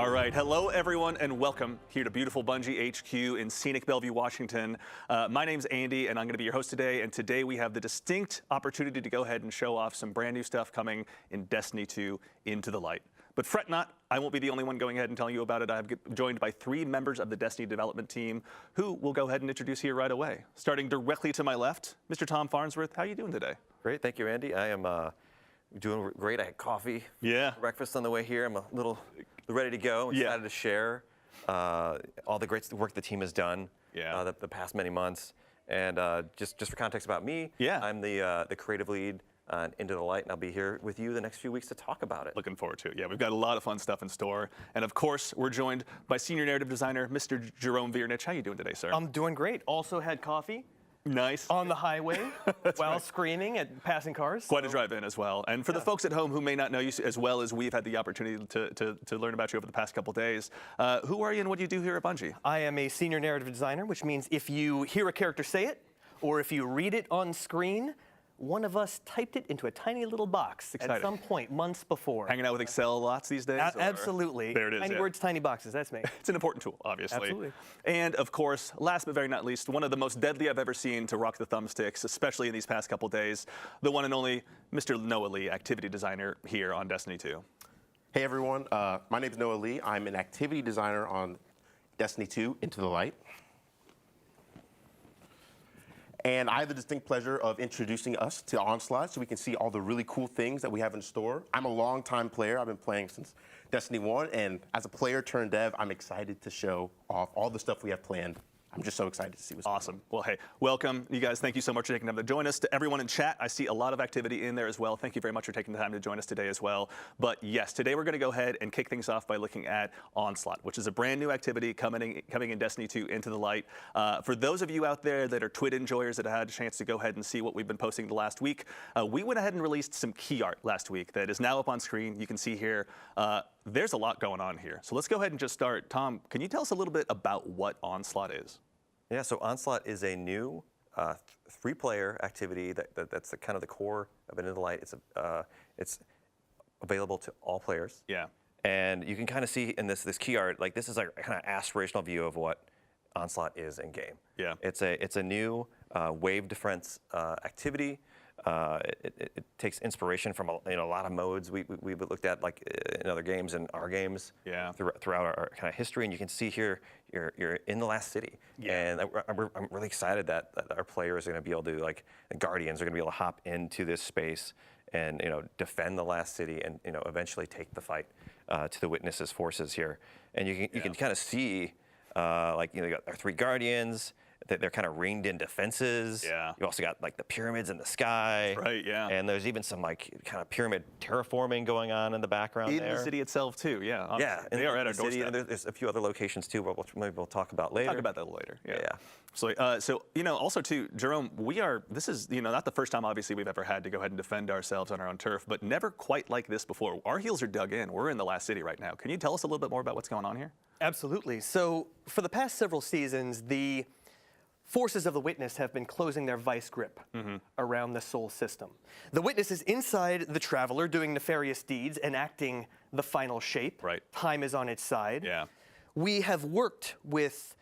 All right, hello everyone and welcome here to beautiful Bungie HQ in scenic Bellevue, Washington. My name's Andy and I'm going to be your host today, and today we have the distinct opportunity to go ahead and show off some brand new stuff coming in Destiny 2 Into the Light. But fret not, I won't be the only one going ahead and telling you about it. I'm joined by 3 members of the Destiny development team who we'll go ahead and introduce here right away. Starting directly to my left, Mr. Tom Farnsworth, how are you doing today? Great, thank you, Andy. I am doing great. I had coffee, breakfast on the way here. I'm a little ready to go. Excited to share all the great work the team has done the past many months. And just for context about me, I'm the creative lead on Into the Light, and I'll be here with you the next few weeks to talk about it. Looking forward to it. Yeah, we've got a lot of fun stuff in store. And of course, we're joined by senior narrative designer, Mr. Jerome Viernich. How you doing today, sir? I'm doing great. Also had coffee. Nice. On the highway while screaming at passing cars. Quite a drive in as well. And for the folks at home who may not know you as well as we've had the opportunity to learn about you over the past couple days, who are you and what do you do here at Bungie? I am a senior narrative designer, which means if you hear a character say it, or if you read it on screen, one of us typed it into a tiny little box at some point, months before. Hanging out with Excel lots these days? Absolutely. There it is. Tiny words, tiny boxes, that's me. It's an important tool, obviously. Absolutely. And of course, last but very not least, one of the most deadly I've ever seen to rock the thumbsticks, especially in these past couple days, the one and only Mr. Noah Lee, activity designer here on Destiny 2. Hey everyone, my name is Noah Lee. I'm an activity designer on Destiny 2 Into the Light. And I have the distinct pleasure of introducing us to Onslaught so we can see all the really cool things that we have in store. I'm a longtime player. I've been playing since Destiny 1, and as a player turned dev, I'm excited to show off all the stuff we have planned. I'm just so excited to see what's awesome. Well, hey, welcome. You guys, thank you so much for taking time to join us. To everyone in chat, I see a lot of activity in there as well. Thank you very much for taking the time to join us today as well. But yes, today we're going to go ahead and kick things off by looking at Onslaught, which is a brand new activity coming in Destiny 2 Into the Light. For those of you out there that are Twit enjoyers that have had a chance to go ahead and see what we've been posting the last week, we went ahead and released some key art last week that is now up on screen. You can see here. There's a lot going on here. So let's go ahead and just start. Tom, can you tell us a little bit about what Onslaught is? Yeah, so Onslaught is a new 3-player activity that's kind of the core of Into the Light. It's available to all players. Yeah. And you can kind of see in this key art, like this is like a kind of aspirational view of what Onslaught is in game. Yeah. It's a new wave defense activity. It takes inspiration from a lot of modes we've looked at, like in other games and our games throughout our kind of history. And you can see here you're in the last city, and I'm really excited that our players are going to be able to, like, the Guardians are going to be able to hop into this space and defend the last city and eventually take the fight to the Witnesses' forces here. And you can kind of see you got our 3 Guardians. They're kind of ringed in defenses. Yeah. You also got like the pyramids in the sky. Right, yeah. And there's even some like kind of pyramid terraforming going on in the background in the city itself too, yeah. Honestly. Yeah, they are at our doorstep. And there's a few other locations too, but maybe we'll talk about later. Talk about that later. Yeah. So, also too, Jerome, this is not the first time obviously we've ever had to go ahead and defend ourselves on our own turf, but never quite like this before. Our heels are dug in. We're in the last city right now. Can you tell us a little bit more about what's going on here? Absolutely. So for the past several seasons, the forces of the Witness have been closing their vice grip around the Sol system. The Witness is inside the Traveler doing nefarious deeds, enacting the final shape. Right. Time is on its side. Yeah. We have worked with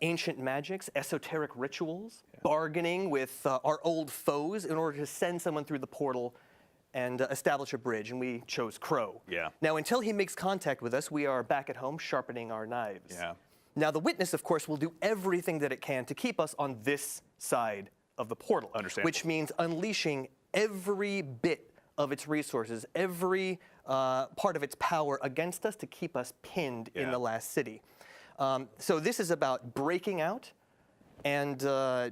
ancient magics, esoteric rituals, bargaining with our old foes in order to send someone through the portal and establish a bridge, and we chose Crow. Yeah. Now, until he makes contact with us, we are back at home sharpening our knives. Yeah. Now, the Witness, of course, will do everything that it can to keep us on this side of the portal. Understandable. Which means unleashing every bit of its resources, every part of its power against us to keep us pinned in the last city. So this is about breaking out and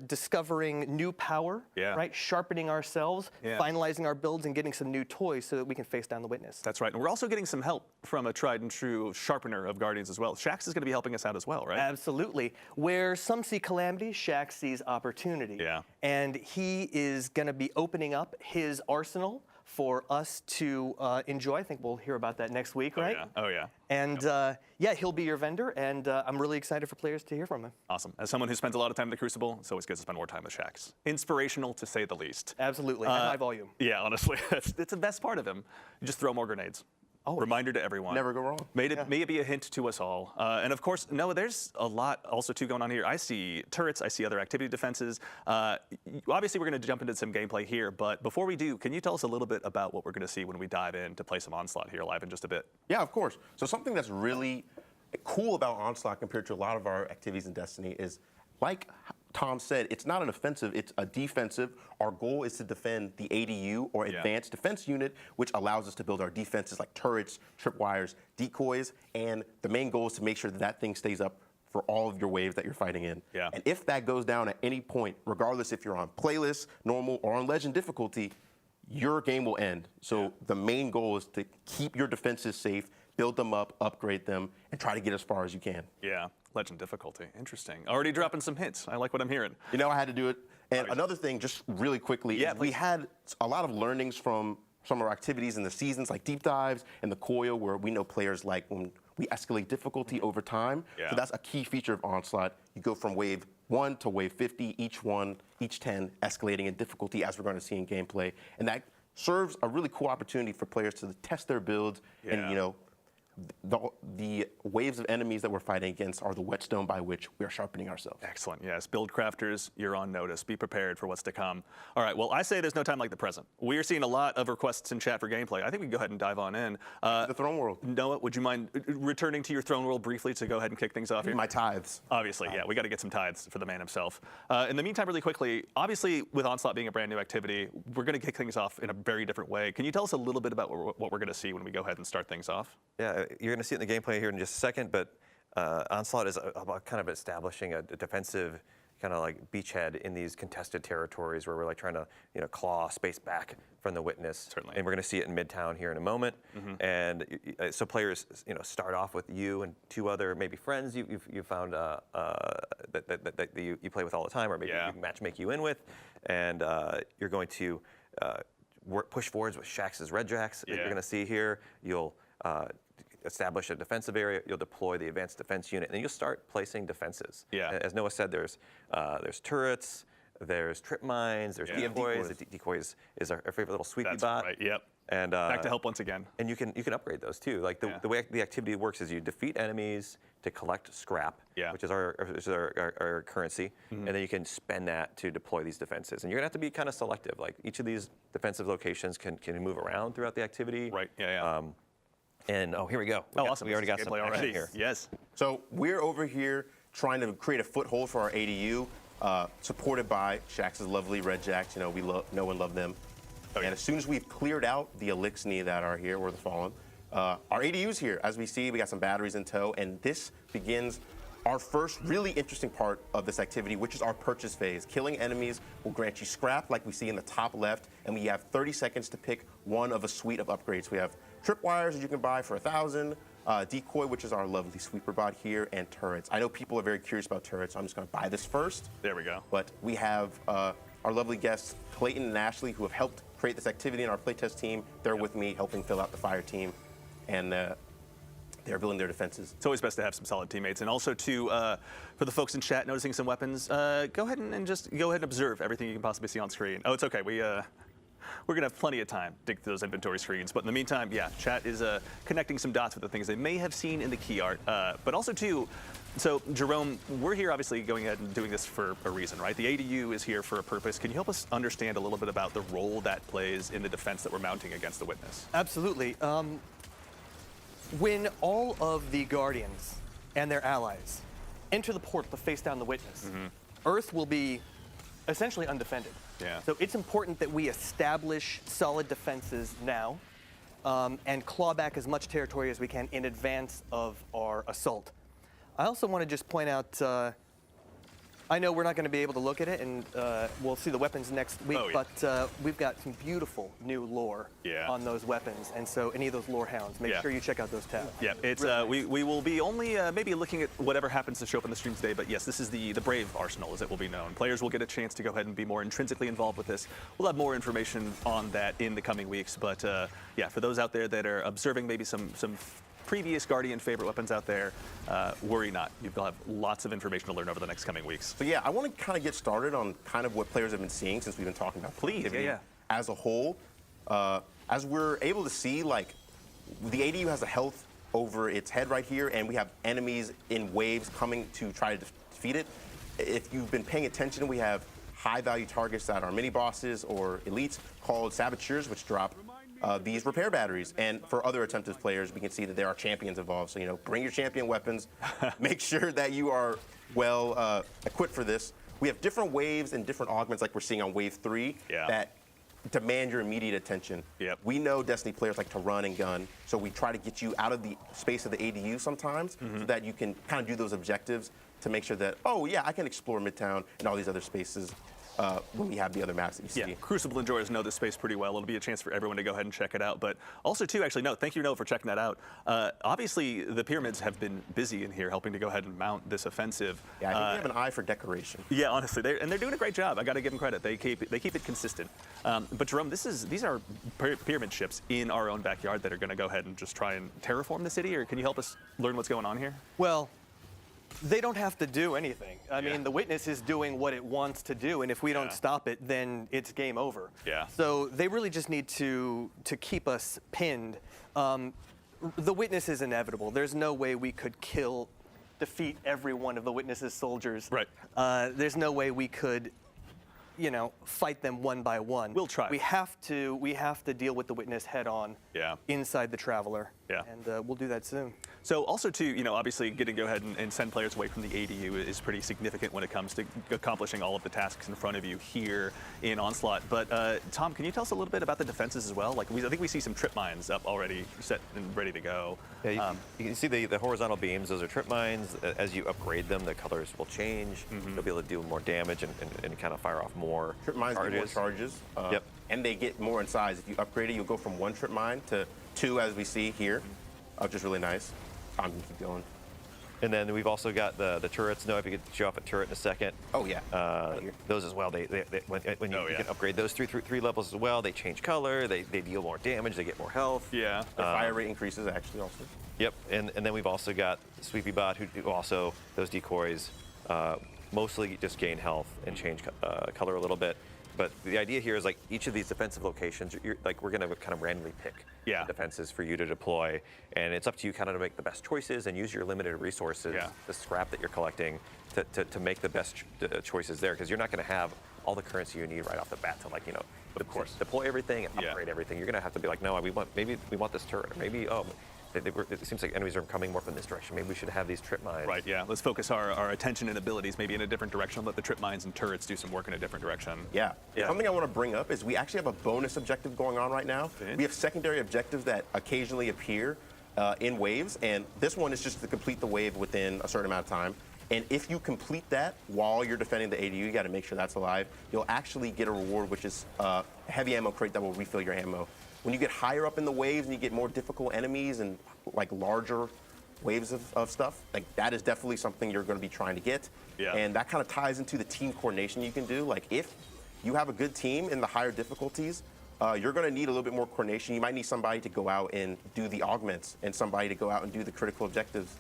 discovering new power, right? Sharpening ourselves, finalizing our builds, and getting some new toys so that we can face down the Witness. That's right. And we're also getting some help from a tried and true sharpener of Guardians as well. Shax is going to be helping us out as well, right? Absolutely. Where some see calamity, Shax sees opportunity. Yeah. And he is going to be opening up his arsenal for us to enjoy. I think we'll hear about that next week, right? Oh, yeah. And he'll be your vendor, and I'm really excited for players to hear from him. Awesome. As someone who spends a lot of time in the Crucible, it's always good to spend more time with Shax. Inspirational, to say the least. Absolutely, at high volume. Yeah, honestly, it's the best part of him. You just throw more grenades. Reminder to everyone. Never go wrong. May it be a hint to us all. And of course, Noah, there's a lot also too going on here. I see turrets, I see other activity defenses. Obviously, we're going to jump into some gameplay here, but before we do, can you tell us a little bit about what we're going to see when we dive in to play some Onslaught here live in just a bit? Yeah, of course. So something that's really cool about Onslaught compared to a lot of our activities in Destiny is, like Tom said, it's not an offensive, it's a defensive. Our goal is to defend the ADU, or Advanced Defense Unit, which allows us to build our defenses like turrets, tripwires, decoys, and the main goal is to make sure that that thing stays up for all of your waves that you're fighting in. Yeah. And if that goes down at any point, regardless if you're on playlist, normal, or on legend difficulty, your game will end. So the main goal is to keep your defenses safe, build them up, upgrade them, and try to get as far as you can. Yeah, legend difficulty. Interesting. Already dropping some hints. I like what I'm hearing. You know, I had to do it. And another thing, just really quickly, is we had a lot of learnings from some of our activities in the seasons, like deep dives and the coil, where we know players like when we escalate difficulty over time. So that's a key feature of Onslaught. You go from wave 1 to wave 50, each 10 escalating in difficulty, as we're going to see in gameplay. And that serves a really cool opportunity for players to test their builds and, you know, the waves of enemies that we're fighting against are the whetstone by which we are sharpening ourselves. Excellent. Yes, build crafters, you're on notice. Be prepared for what's to come. All right, well, I say there's no time like the present. We are seeing a lot of requests in chat for gameplay. I think we can go ahead and dive on in. The Throne World. Noah, would you mind returning to your Throne World briefly to go ahead and kick things off here? My tithes. Obviously, yeah, we got to get some tithes for the man himself. In the meantime, really quickly, obviously with Onslaught being a brand new activity, we're going to kick things off in a very different way. Can you tell us a little bit about what we're going to see when we go ahead and start things off? Yeah, you're going to see it in the gameplay here in just a second, but Onslaught is about kind of establishing a defensive kind of like beachhead in these contested territories where we're like trying to, you know, claw space back from the witness. Certainly. And we're going to see it in Midtown here in a moment. And so players, you know, start off with you and 2 other maybe friends you found that you play with all the time, or maybe you match make you in with, and you're going to push forwards with Shax's Red Jacks. You're going to see here. You'll establish a defensive area, you'll deploy the Advanced Defense Unit, and then you'll start placing defenses. Yeah. As Noah said, there's turrets, there's trip mines, there's decoys. The decoys is our favorite little sweepy bot. Right, yep. And back to help once again. And you can upgrade those too. Like the way the activity works is you defeat enemies to collect scrap, which is our currency, and then you can spend that to deploy these defenses. And you're gonna have to be kind of selective. Like each of these defensive locations can move around throughout the activity. Right. And here we go. Awesome. We already got some action here. Yes. So we're over here trying to create a foothold for our ADU, supported by Shax's lovely Red Jacks. You know, we know and love them. And as soon as we've cleared out the Elixni that are here, or the Fallen, our ADU's here. As we see, we got some batteries in tow, and this begins our first really interesting part of this activity, which is our purchase phase. Killing enemies will grant you scrap, like we see in the top left, and we have 30 seconds to pick one of a suite of upgrades. We have tripwires that you can buy for 1,000, decoy, which is our lovely sweeper bot here, and turrets. I know people are very curious about turrets, so I'm just going to buy this first. There we go. But we have our lovely guests, Clayton and Ashley, who have helped create this activity in our playtest team. They're with me, helping fill out the fire team, and they're building their defenses. It's always best to have some solid teammates. And also, for the folks in chat noticing some weapons, go ahead and just observe everything you can possibly see on screen. Oh, it's okay. We're going to have plenty of time to dig through those inventory screens. But in the meantime, yeah, chat is connecting some dots with the things they may have seen in the key art. But also, too, so Jerome, we're here obviously going ahead and doing this for a reason, right? The ADU is here for a purpose. Can you help us understand a little bit about the role that plays in the defense that we're mounting against the Witness? Absolutely. When all of the Guardians and their allies enter the portal to face down the Witness, Earth will be essentially undefended. Yeah. So it's important that we establish solid defenses now and claw back as much territory as we can in advance of our assault. I also want to just point out, I know we're not going to be able to look at it, and we'll see the weapons next week, but we've got some beautiful new lore on those weapons, and so any of those lore hounds, make sure you check out those tabs. Yeah, it's really nice. we will be only maybe looking at whatever happens to show up in the stream today, but yes, this is the Brave Arsenal, as it will be known. Players will get a chance to go ahead and be more intrinsically involved with this. We'll have more information on that in the coming weeks, but yeah, for those out there that are observing maybe some previous Guardian favorite weapons out there, worry not. You'll have lots of information to learn over the next coming weeks. So yeah, I want to kind of get started on kind of what players have been seeing since we've been talking about Please, as a whole. As we're able to see, like, the ADU has a health over its head right here, and we have enemies in waves coming to try to defeat it. If you've been paying attention, we have high-value targets that are mini-bosses or elites called saboteurs, which drop these repair batteries. And for other attempted players, we can see that there are champions involved. So, you know, bring your champion weapons. Make sure that you are well equipped for this. We have different waves and different augments like we're seeing on Wave 3 that demand your immediate attention. We know Destiny players like to run and gun, so we try to get you out of the space of the ADU sometimes so that you can kind of do those objectives to make sure that, oh yeah, I can explore Midtown and all these other spaces when we have the other maps that you see. Yeah, Crucible enjoyers know this space pretty well. It'll be a chance for everyone to go ahead and check it out. But also, too, actually, no, thank you, Noah, for checking that out. Obviously, the pyramids have been busy in here helping to go ahead and mount this offensive. Yeah, I think they have an eye for decoration. Yeah, honestly, they're doing a great job. I got to give them credit. They keep it consistent. But Jerome, these are pyramid ships in our own backyard that are going to go ahead and just try and terraform the city. Or can you help us learn what's going on here? Well, they don't have to do anything. I mean, the Witness is doing what it wants to do, and if we don't stop it, then it's game over. So they really just need to keep us pinned. The Witness is inevitable. There's no way we could defeat every one of the Witness's soldiers. There's no way we could, you know, fight them one by one. We'll try. We have to deal with the Witness head on inside the Traveler. And we'll do that soon. So also too, you know, obviously getting to go ahead and send players away from the ADU is pretty significant when it comes to accomplishing all of the tasks in front of you here in Onslaught. But Tom, can you tell us a little bit about the defenses as well? Like, I think we see some trip mines up already set and ready to go. Yeah, you can see the horizontal beams. Those are trip mines. As you upgrade them, the colors will change. You'll be able to do more damage and kind of fire off more trip mines charges. Get more charges. And they get more in size. If you upgrade it, you'll go from 1 trip mine to 2, as we see here, which is really nice. I'm gonna keep going. And then we've also got the turrets. Noah, if you could show off a turret in a second. Oh yeah. Right those as well. When you can upgrade those three levels as well. They change color. They deal more damage. They get more health. The fire rate increases actually also. Yep. And then we've also got Sweepy Bot, who also those decoys mostly just gain health and change color a little bit. But the idea here is like each of these defensive locations, we're going to kind of randomly pick defenses for you to deploy, and it's up to you kind of to make the best choices and use your limited resources, the scrap that you're collecting, to make the best choices there, because you're not going to have all the currency you need right off the bat to, like, you know, of course, deploy everything and upgrade everything. You're going to have to be like, no, maybe we want this turret, or maybe it seems like enemies are coming more from this direction. Maybe we should have these trip mines. Right, yeah. Let's focus our attention and abilities maybe in a different direction. Let the trip mines and turrets do some work in a different direction. Something I want to bring up is we actually have a bonus objective going on right now. We have secondary objectives that occasionally appear in waves, and this one is just to complete the wave within a certain amount of time. And if you complete that while you're defending the ADU, you got to make sure that's alive. You'll actually get a reward, which is a heavy ammo crate that will refill your ammo. When you get higher up in the waves and you get more difficult enemies and like larger waves of stuff, like that is definitely something you're going to be trying to get. And that kind of ties into the team coordination you can do. Like if you have a good team in the higher difficulties, you're going to need a little bit more coordination. You might need somebody to go out and do the augments and somebody to go out and do the critical objectives.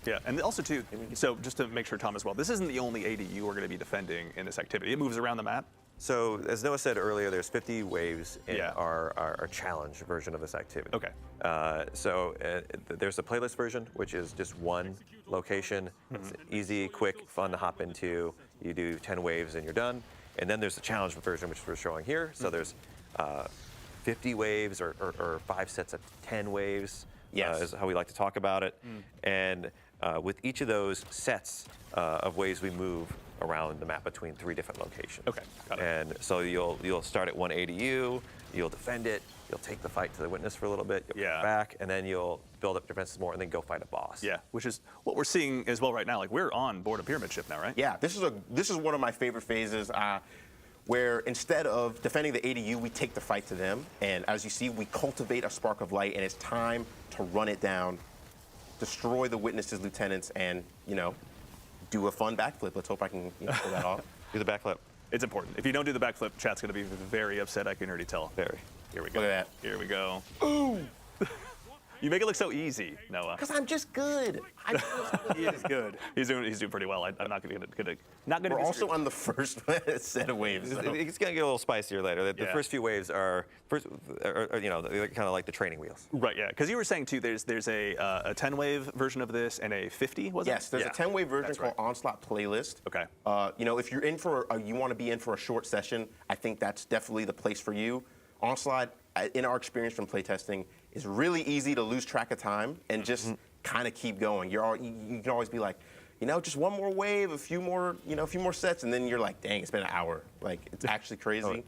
Yeah, and also too, so just to make sure, Tom, as well, this isn't the only ADU we're going to be defending in this activity. It moves around the map. So, as Noah said earlier, there's 50 waves in our challenge version of this activity. There's the playlist version, which is just one location. It's easy, quick, fun to hop into. You do 10 waves and you're done. And then there's the challenge version, which we're showing here. So there's 50 waves or 5 sets of 10 waves, is how we like to talk about it. And with each of those sets of waves, we move around the map between 3 different locations. Got it. And so you'll start at one ADU, you'll defend it, you'll take the fight to the Witness for a little bit, you'll come back, and then you'll build up defenses more, and then go fight a boss. Yeah, which is what we're seeing as well right now. Like, we're on board a pyramid ship now, right? Yeah, this is one of my favorite phases, where instead of defending the ADU, we take the fight to them, and as you see, we cultivate a spark of light, and it's time to run it down, destroy the Witness's lieutenants, and, you know, do a fun backflip. Let's hope I can pull that off. Do the backflip. It's important. If you don't do the backflip, chat's going to be very upset. I can already tell. Very. Here we go. Look at that. Here we go. Ooh! You make it look so easy, Noah. Because I'm just good. He is good. He's doing pretty well. I'm not gonna We're also on the first set of waves. So. It's going to get a little spicier later. The Yeah. first few waves are you know, they're kind of like the training wheels. Right, yeah. Because you were saying too, there's a 10-wave version of this and a 50, was it? Yes, there's a 10-wave version That's called right. Onslaught Playlist. Okay. You know, if you're in for, you want to be in for a short session, I think that's definitely the place for you. Onslaught, in our experience from playtesting, is really easy to lose track of time and just kind of keep going. You can always be like, you know, just one more wave, a few more sets, and then you're like, dang, it's been an hour. Like, it's actually crazy.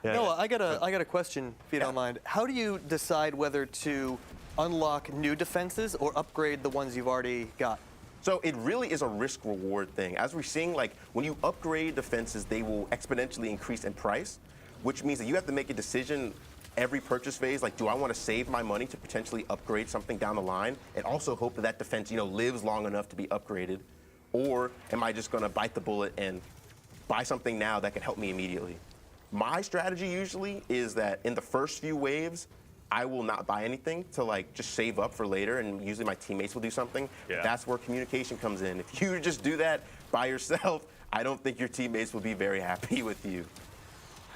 Yeah. Noah, I got a question, if you don't mind. How do you decide whether to unlock new defenses or upgrade the ones you've already got? So it really is a risk-reward thing. As we're seeing, like, when you upgrade defenses, they will exponentially increase in price, which means that you have to make a decision every purchase phase, like, do I want to save my money to potentially upgrade something down the line and also hope that that defense, you know, lives long enough to be upgraded? Or am I just going to bite the bullet and buy something now that can help me immediately? My strategy usually is that in the first few waves, I will not buy anything to like just save up for later, and usually my teammates will do something. Yeah. That's where communication comes in. If you just do that by yourself, I don't think your teammates will be very happy with you.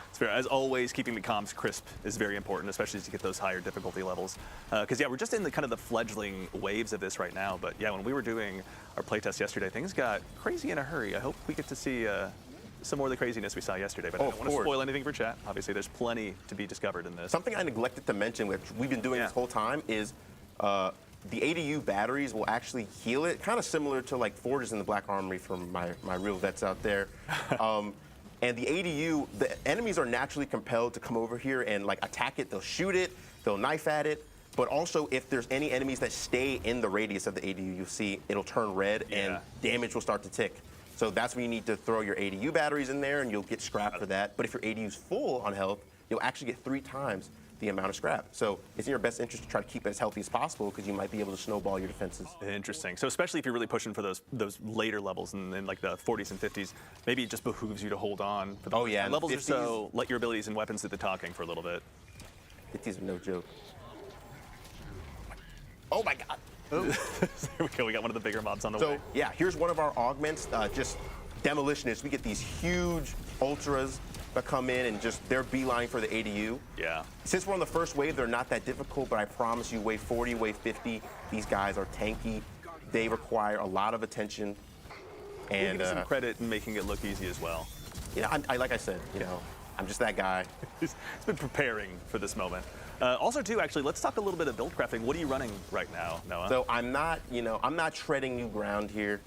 It's fair. As always, keeping the comms crisp is very important, especially as you get those higher difficulty levels. Because, yeah, we're just in the kind of the fledgling waves of this right now. But, yeah, when we were doing our playtest yesterday, things got crazy in a hurry. I hope we get to see some more of the craziness we saw yesterday. But I don't want to spoil anything for chat. Obviously, there's plenty to be discovered in this. Something I neglected to mention, which we've been doing this whole time, is the ADU batteries will actually heal it, kind of similar to like Forges in the Black Armory from my real vets out there. And the ADU, the enemies are naturally compelled to come over here and like attack it. They'll shoot it, they'll knife at it. But also, if there's any enemies that stay in the radius of the ADU, you'll see it'll turn red and damage will start to tick. So that's when you need to throw your ADU batteries in there and you'll get scrap for that. But if your ADU's full on health, you'll actually get 3 times the amount of scrap. So it's in your best interest to try to keep it as healthy as possible because you might be able to snowball your defenses. Interesting. So especially if you're really pushing for those later levels and like the 40s and 50s, maybe it just behooves you to hold on. For the levels 50s, or so, let your abilities and weapons do the talking for a little bit. 50s are no joke. Oh my God. There we go. We got one of the bigger mobs on the way. So yeah, here's one of our augments, just demolitionists. We get these huge ultras that come in and just they're beeline for the ADU. Yeah. Since we're on the first wave, they're not that difficult, but I promise you, wave 40, wave 50, these guys are tanky. They require a lot of attention. And give you some credit in making it look easy as well. Yeah, I like I said, you know, I'm just that guy. He's been preparing for this moment. Also, too, actually, let's talk a little bit of build crafting. What are you running right now, Noah? So I'm not treading new ground here.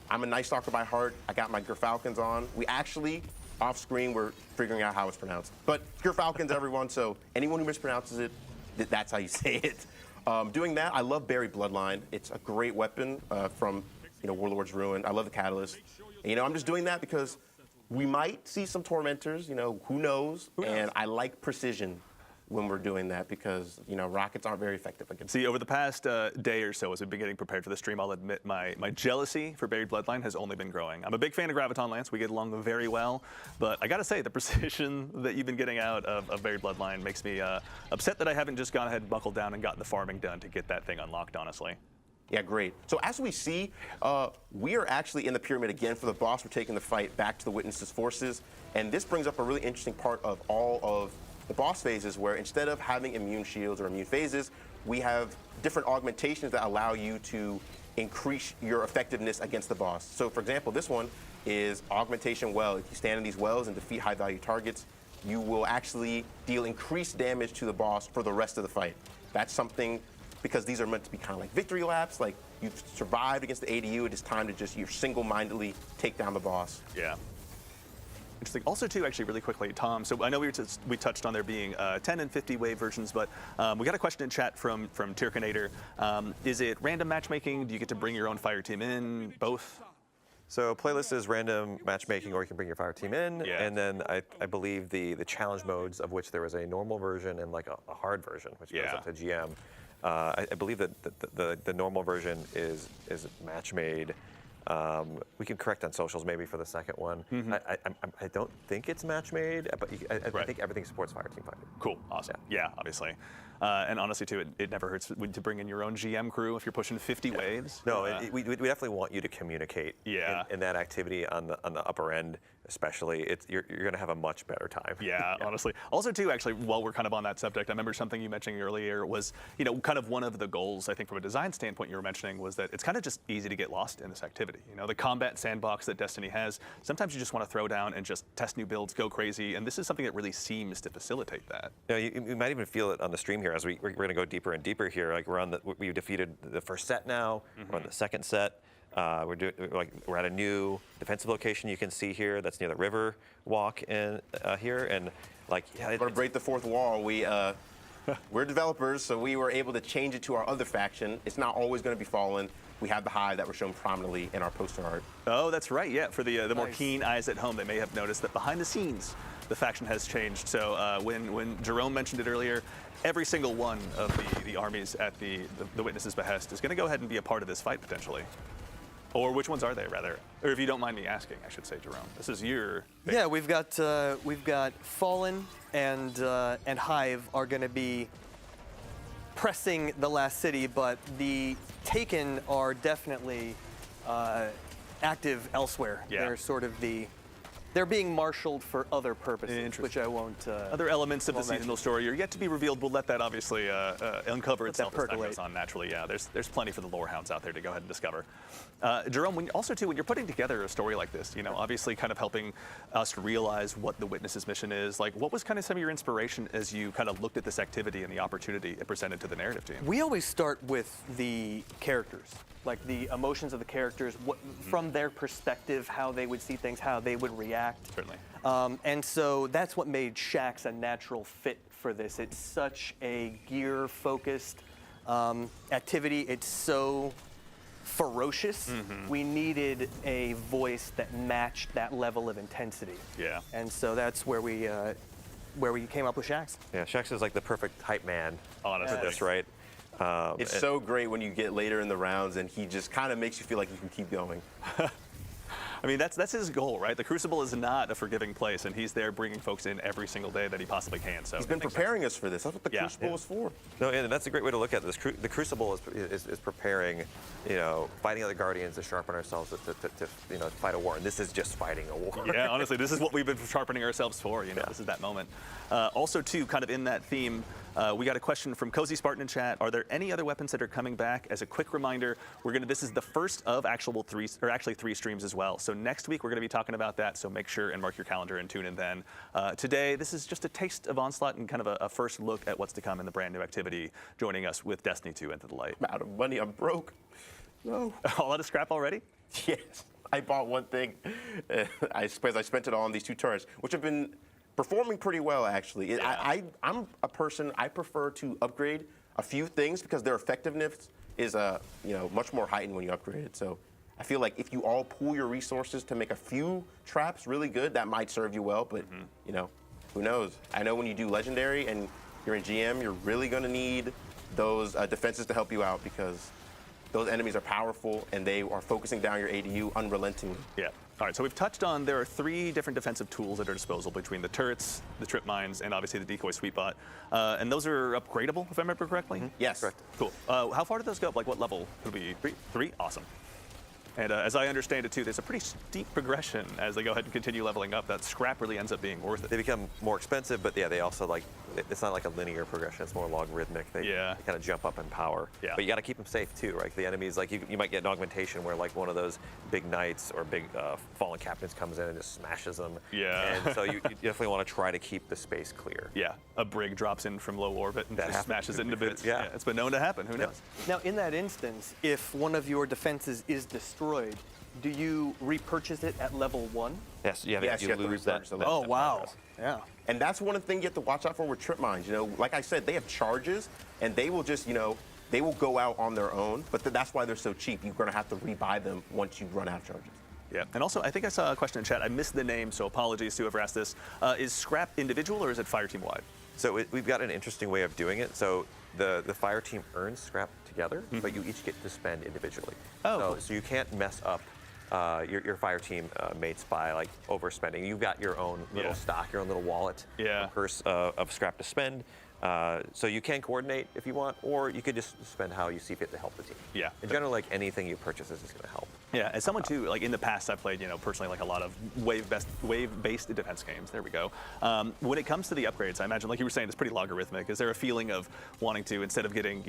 I'm a Night Stalker by heart. I got my Gerfalcons on. We actually, off screen, we're figuring out how it's pronounced. But Gerfalcons, everyone, so anyone who mispronounces it, that's how you say it. Doing that, I love Buried Bloodline. It's a great weapon from, Warlord's Ruin. I love the Catalyst. And, I'm just doing that because we might see some Tormentors, who knows? And I like precision when we're doing that because, rockets aren't very effective against See, over the past day or so, as we've been getting prepared for the stream, I'll admit my jealousy for Buried Bloodline has only been growing. I'm a big fan of Graviton Lance. We get along very well. But I got to say, the precision that you've been getting out of Buried Bloodline makes me upset that I haven't just gone ahead and buckled down and gotten the farming done to get that thing unlocked, honestly. Yeah, great. So as we see, we are actually in the pyramid again for the boss. We're taking the fight back to the Witness's forces. And this brings up a really interesting part of all of the boss phases where instead of having immune shields or immune phases, we have different augmentations that allow you to increase your effectiveness against the boss. So for example, this one is Augmentation Well. If you stand in these wells and defeat high value targets, you will actually deal increased damage to the boss for the rest of the fight. That's something, because these are meant to be kind of like victory laps, like you've survived against the ADU, it is time to just, single-mindedly take down the boss. Yeah. Interesting. Also, too, actually, really quickly, Tom, so I know we touched on there being 10 and 50 wave versions, but we got a question in chat from Tirkinator. Is it random matchmaking? Do you get to bring your own fire team in? Both? So playlist is random matchmaking, or you can bring your fire team in. Yeah. And then I believe the challenge modes, of which there is a normal version and like a hard version, which goes up to GM. I believe that the normal version is match made. We can correct on socials maybe for the second one. I don't think it's match made, but I think everything supports fire team fighting. Cool, awesome. Yeah, obviously. And honestly, too, it never hurts to bring in your own GM crew if you're pushing 50 waves. No, we definitely want you to communicate in that activity on the upper end, especially. You're going to have a much better time. Yeah, honestly. Also, too, actually, while we're kind of on that subject, I remember something you mentioned earlier was, kind of one of the goals, I think, from a design standpoint you were mentioning was that it's kind of just easy to get lost in this activity. The combat sandbox that Destiny has, sometimes you just want to throw down and just test new builds, go crazy, and this is something that really seems to facilitate that. You might even feel it on the stream here as we're going to go deeper and deeper here. Like we've defeated the first set now. We're on the second set. We're at a new defensive location you can see here. That's near the river walk in here, and we're gonna break the fourth wall. We're developers, so we were able to change it to our other faction. It's not always going to be Fallen. We have the Hive that were shown prominently in our poster art. Oh, that's right. Yeah, for the more keen eyes at home, they may have noticed that behind the scenes, the faction has changed. So when Jerome mentioned it earlier, every single one of the armies at the Witness's behest is going to go ahead and be a part of this fight potentially. Or which ones are they, rather? Or if you don't mind me asking, I should say, Jerome. This is your. Yeah, we've got Fallen and Hive are going to be pressing the last city, but the Taken are definitely active elsewhere. Yeah. They're sort of they're being marshaled for other purposes, which I won't. Other elements of the seasonal story are yet to be revealed. We'll let that obviously uncover itself as time goes on naturally. Yeah, there's plenty for the lore hounds out there to go ahead and discover. Jerome, when you're putting together a story like this, obviously kind of helping us realize what the Witness's mission is, what was kind of some of your inspiration as you kind of looked at this activity and the opportunity it presented to the narrative team? We always start with the characters, like the emotions of the characters, from their perspective, how they would see things, how they would react. Certainly. And so that's what made Shaxx a natural fit for this. It's such a gear-focused activity. It's so ferocious. We needed a voice that matched that level of intensity. Yeah. And so that's where we came up with Shaxx. Yeah, Shaxx is like the perfect hype man for this, right? It's so great when you get later in the rounds and he just kind of makes you feel like you can keep going. I mean, that's his goal, right? The Crucible is not a forgiving place, and he's there bringing folks in every single day that he possibly can. So he's been preparing us for this. That's what the Crucible is for. No, and that's a great way to look at this. The Crucible is preparing, fighting other Guardians to sharpen ourselves to fight a war, and this is just fighting a war. Yeah, honestly, this is what we've been sharpening ourselves for. This is that moment. Also, too, kind of in that theme, we got a question from Cozy Spartan in chat. Are there any other weapons that are coming back? As a quick reminder, this is the first of actually three streams as well. So next week we're going to be talking about that. So make sure and mark your calendar and tune in then. Today, this is just a taste of Onslaught and kind of a first look at what's to come in the brand new activity. Joining us with Destiny 2 Into the Light. I'm out of money. I'm broke. No. All out of scrap already? Yes. I bought one thing. I suppose I spent it all on these two turrets, which have been performing pretty well, actually. I'm a person, I prefer to upgrade a few things because their effectiveness is much more heightened when you upgrade it. So I feel like if you all pool your resources to make a few traps really good, that might serve you well, but who knows? I know when you do Legendary and you're in GM, you're really gonna need those defenses to help you out because those enemies are powerful and they are focusing down your ADU unrelentingly. Yeah. All right, so we've touched on there are 3 different defensive tools at our disposal between the turrets, the trip mines, and obviously the decoy sweep bot. And those are upgradable, if I remember correctly? Yes. Correct. Cool. How far do those go up? Like what level would it be? 3? Awesome. And as I understand it too, there's a pretty steep progression as they go ahead and continue leveling up. That scrap really ends up being worth it. They become more expensive, but yeah, they also it's not like a linear progression. It's more logarithmic. They kind of jump up in power. Yeah. But you got to keep them safe too, right? The enemies, you might get an augmentation where one of those big knights or big fallen captains comes in and just smashes them. Yeah. And so you definitely want to try to keep the space clear. Yeah. A brig drops in from low orbit and just smashes it into bits. Yeah. It's been known to happen. Who knows? Now, in that instance, if one of your defenses is destroyed, do you repurchase it at level 1? Yes, you have to lose that. Oh, wow. Yeah. And that's one of the things you have to watch out for with trip mines. Like I said, they have charges, and they will just, they will go out on their own. But that's why they're so cheap. You're going to have to rebuy them once you run out of charges. Yeah, and also I think I saw a question in chat. I missed the name, so apologies to whoever asked this. Is scrap individual or is it fire team wide? So we've got an interesting way of doing it. So the fire team earns scrap together, but you each get to spend individually. Oh, so you can't mess up your fire team mates by overspending. You've got your own little stock, your own little wallet, purse of scrap to spend. So you can coordinate if you want, or you could just spend how you see fit to help the team. Yeah. In general, like anything you purchase is going to help. Yeah, as someone too, like in the past, I've played, personally, like a lot of wave-based defense games. There we go. When it comes to the upgrades, I imagine, like you were saying, it's pretty logarithmic. Is there a feeling of wanting to, instead of getting,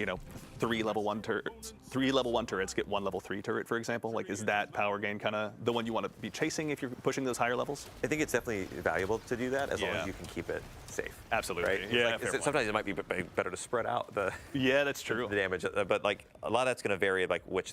3 level 1 turrets, get 1 level 3 turret, for example? Like, is that power gain kind of the one you want to be chasing if you're pushing those higher levels? I think it's definitely valuable to do that as long as you can keep it safe. Absolutely. Right? Yeah. Like, sometimes it might be better to spread out the that's true. the damage, but like a lot of that's going to vary, like what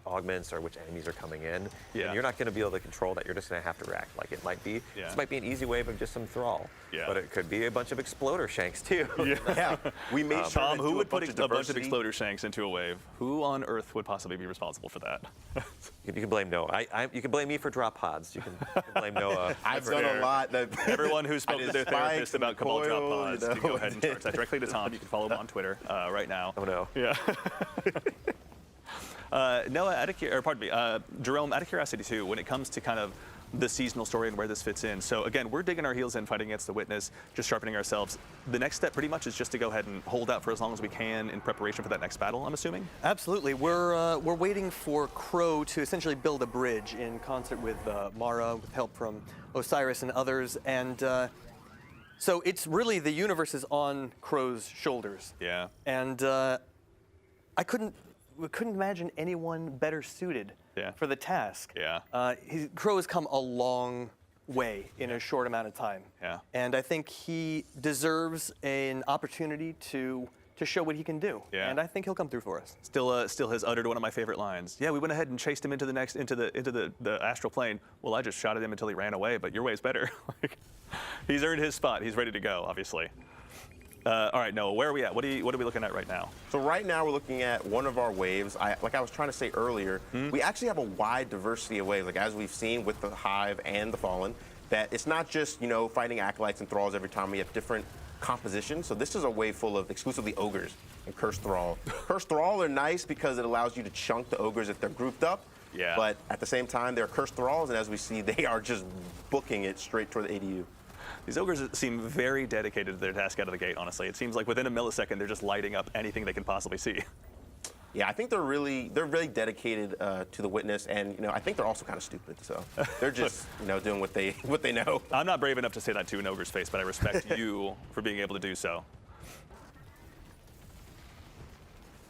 augments or which enemies are coming in. Yeah. And you're not going to be able to control that. You're just going to have to react. Like it might be. Yeah. This might be an easy wave of just some thrall. Yeah. But it could be a bunch of exploder shanks too. Yeah, we made sure Tom, to who do would put a bunch of diversity. exploder shanks into a wave? Who on earth would possibly be responsible for that? You can blame Noah. You can blame me for drop pods. You can blame Noah. I've done a lot. Everyone who spoke to their therapist about Cabal drop coil, pods, you can go ahead and charge that directly to Tom. You can follow him on Twitter right now. Oh no. Yeah. Noah, Jerome, out of curiosity too, when it comes to kind of the seasonal story and where this fits in. So again, we're digging our heels in, fighting against the Witness, just sharpening ourselves. The next step pretty much is just to go ahead and hold out for as long as we can in preparation for that next battle, I'm assuming? Absolutely. We're waiting for Crow to essentially build a bridge in concert with Mara, with help from Osiris and others. And so it's really the universe is on Crow's shoulders. Yeah. And we couldn't imagine anyone better suited for the task. Yeah. Crow has come a long way in a short amount of time. Yeah. And I think he deserves an opportunity to show what he can do. Yeah. And I think he'll come through for us. Still has uttered one of my favorite lines. Yeah, we went ahead and chased him into the astral plane. Well, I just shot at him until he ran away, but your way's better. He's earned his spot. He's ready to go, obviously. All right, Noah, where are we at? What are we looking at right now? So right now we're looking at one of our waves. Like I was trying to say earlier, we actually have a wide diversity of waves. Like as we've seen with the Hive and the Fallen, that it's not just fighting acolytes and thralls every time. We have different compositions. So this is a wave full of exclusively ogres and cursed thrall. Cursed thrall are nice because it allows you to chunk the ogres if they're grouped up. Yeah. But at the same time, they're cursed thralls, and as we see, they are just booking it straight toward the ADU. These ogres seem very dedicated to their task out of the gate, honestly. It seems like within a millisecond, they're just lighting up anything they can possibly see. Yeah, I think they're really dedicated to the Witness, and I think they're also kind of stupid. So they're just doing what they know. I'm not brave enough to say that to an ogre's face, but I respect you for being able to do so.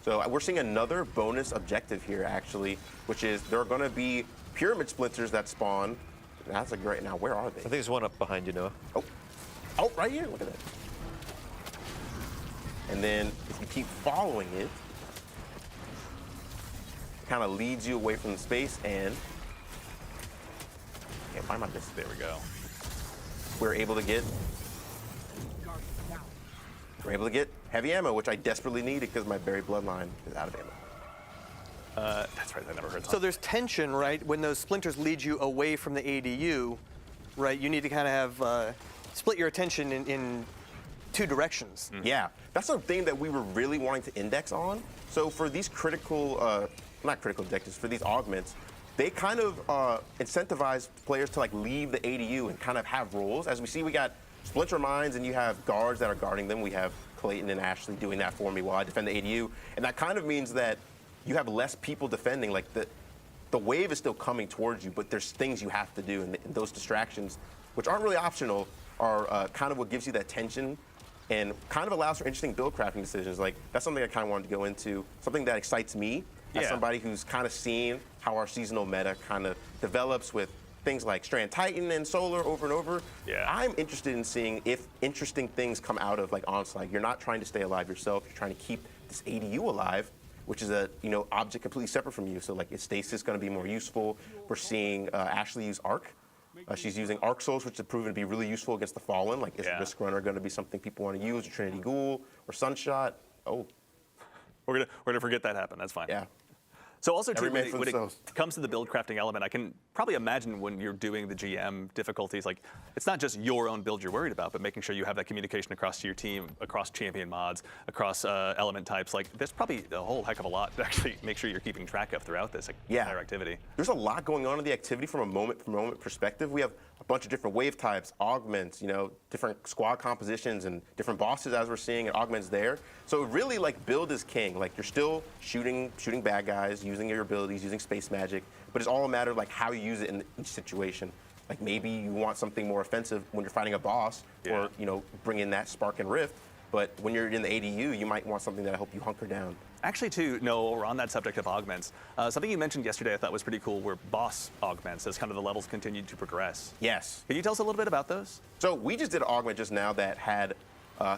So we're seeing another bonus objective here, actually, which is there are going to be pyramid splinters that spawn. That's a great. Now, where are they? I think there's one up behind you, Noah. Oh, right here. Look at that. And then if you keep following it, it kind of leads you away from the space, and can't find my distance. There we go. We're able to get heavy ammo, which I desperately needed because my berry bloodline is out of ammo. That's right, I never heard that. So there's tension, right? When those splinters lead you away from the ADU, right? You need to kind of have split your attention in two directions. Yeah, that's the thing that we were really wanting to index on. So for these not critical objectives, for these augments, they kind of incentivize players to leave the ADU and kind of have roles. As we see, we got splinter mines and you have guards that are guarding them. We have Clayton and Ashley doing that for me while I defend the ADU. And that kind of means that you have less people defending. Like the wave is still coming towards you, but there's things you have to do. And those distractions, which aren't really optional, are kind of what gives you that tension and kind of allows for interesting build crafting decisions. Like that's something I kind of wanted to go into, something that excites me as somebody who's kind of seen how our seasonal meta kind of develops with things like Strand Titan and Solar over and over. Yeah. I'm interested in seeing if interesting things come out of Onslaught. You're not trying to stay alive yourself. You're trying to keep this ADU alive, which is a object completely separate from you. So is stasis going to be more useful? We're seeing Ashley use Arc. She's using Arc Souls, which has proven to be really useful against the Fallen. Is Risk Runner going to be something people want to use, or Trinity Ghoul, or Sunshot? Oh, we're gonna forget that happened. That's fine. yeah. So also too, Every man when for it themselves. comes to the build crafting element, I can probably imagine when you're doing the GM difficulties, it's not just your own build you're worried about, but making sure you have that communication across to your team, across champion mods, across element types. There's probably a whole heck of a lot to actually make sure you're keeping track of throughout this entire activity. There's a lot going on in the activity from a moment-to-moment perspective. We have a bunch of different wave types, augments, different squad compositions and different bosses as we're seeing, and augments there. So really, like, build is king. Like, you're still shooting bad guys, using your abilities, using space magic, but it's all a matter of like how you use it in each situation. Like, maybe you want something more offensive when you're fighting a boss, or bring in that spark and rift. But when you're in the ADU, you might want something that'll help you hunker down. Actually, too, no, we're on that subject of augments. Something you mentioned yesterday I thought was pretty cool were boss augments as kind of the levels continued to progress. Yes. Can you tell us a little bit about those? So we just did an augment just now that had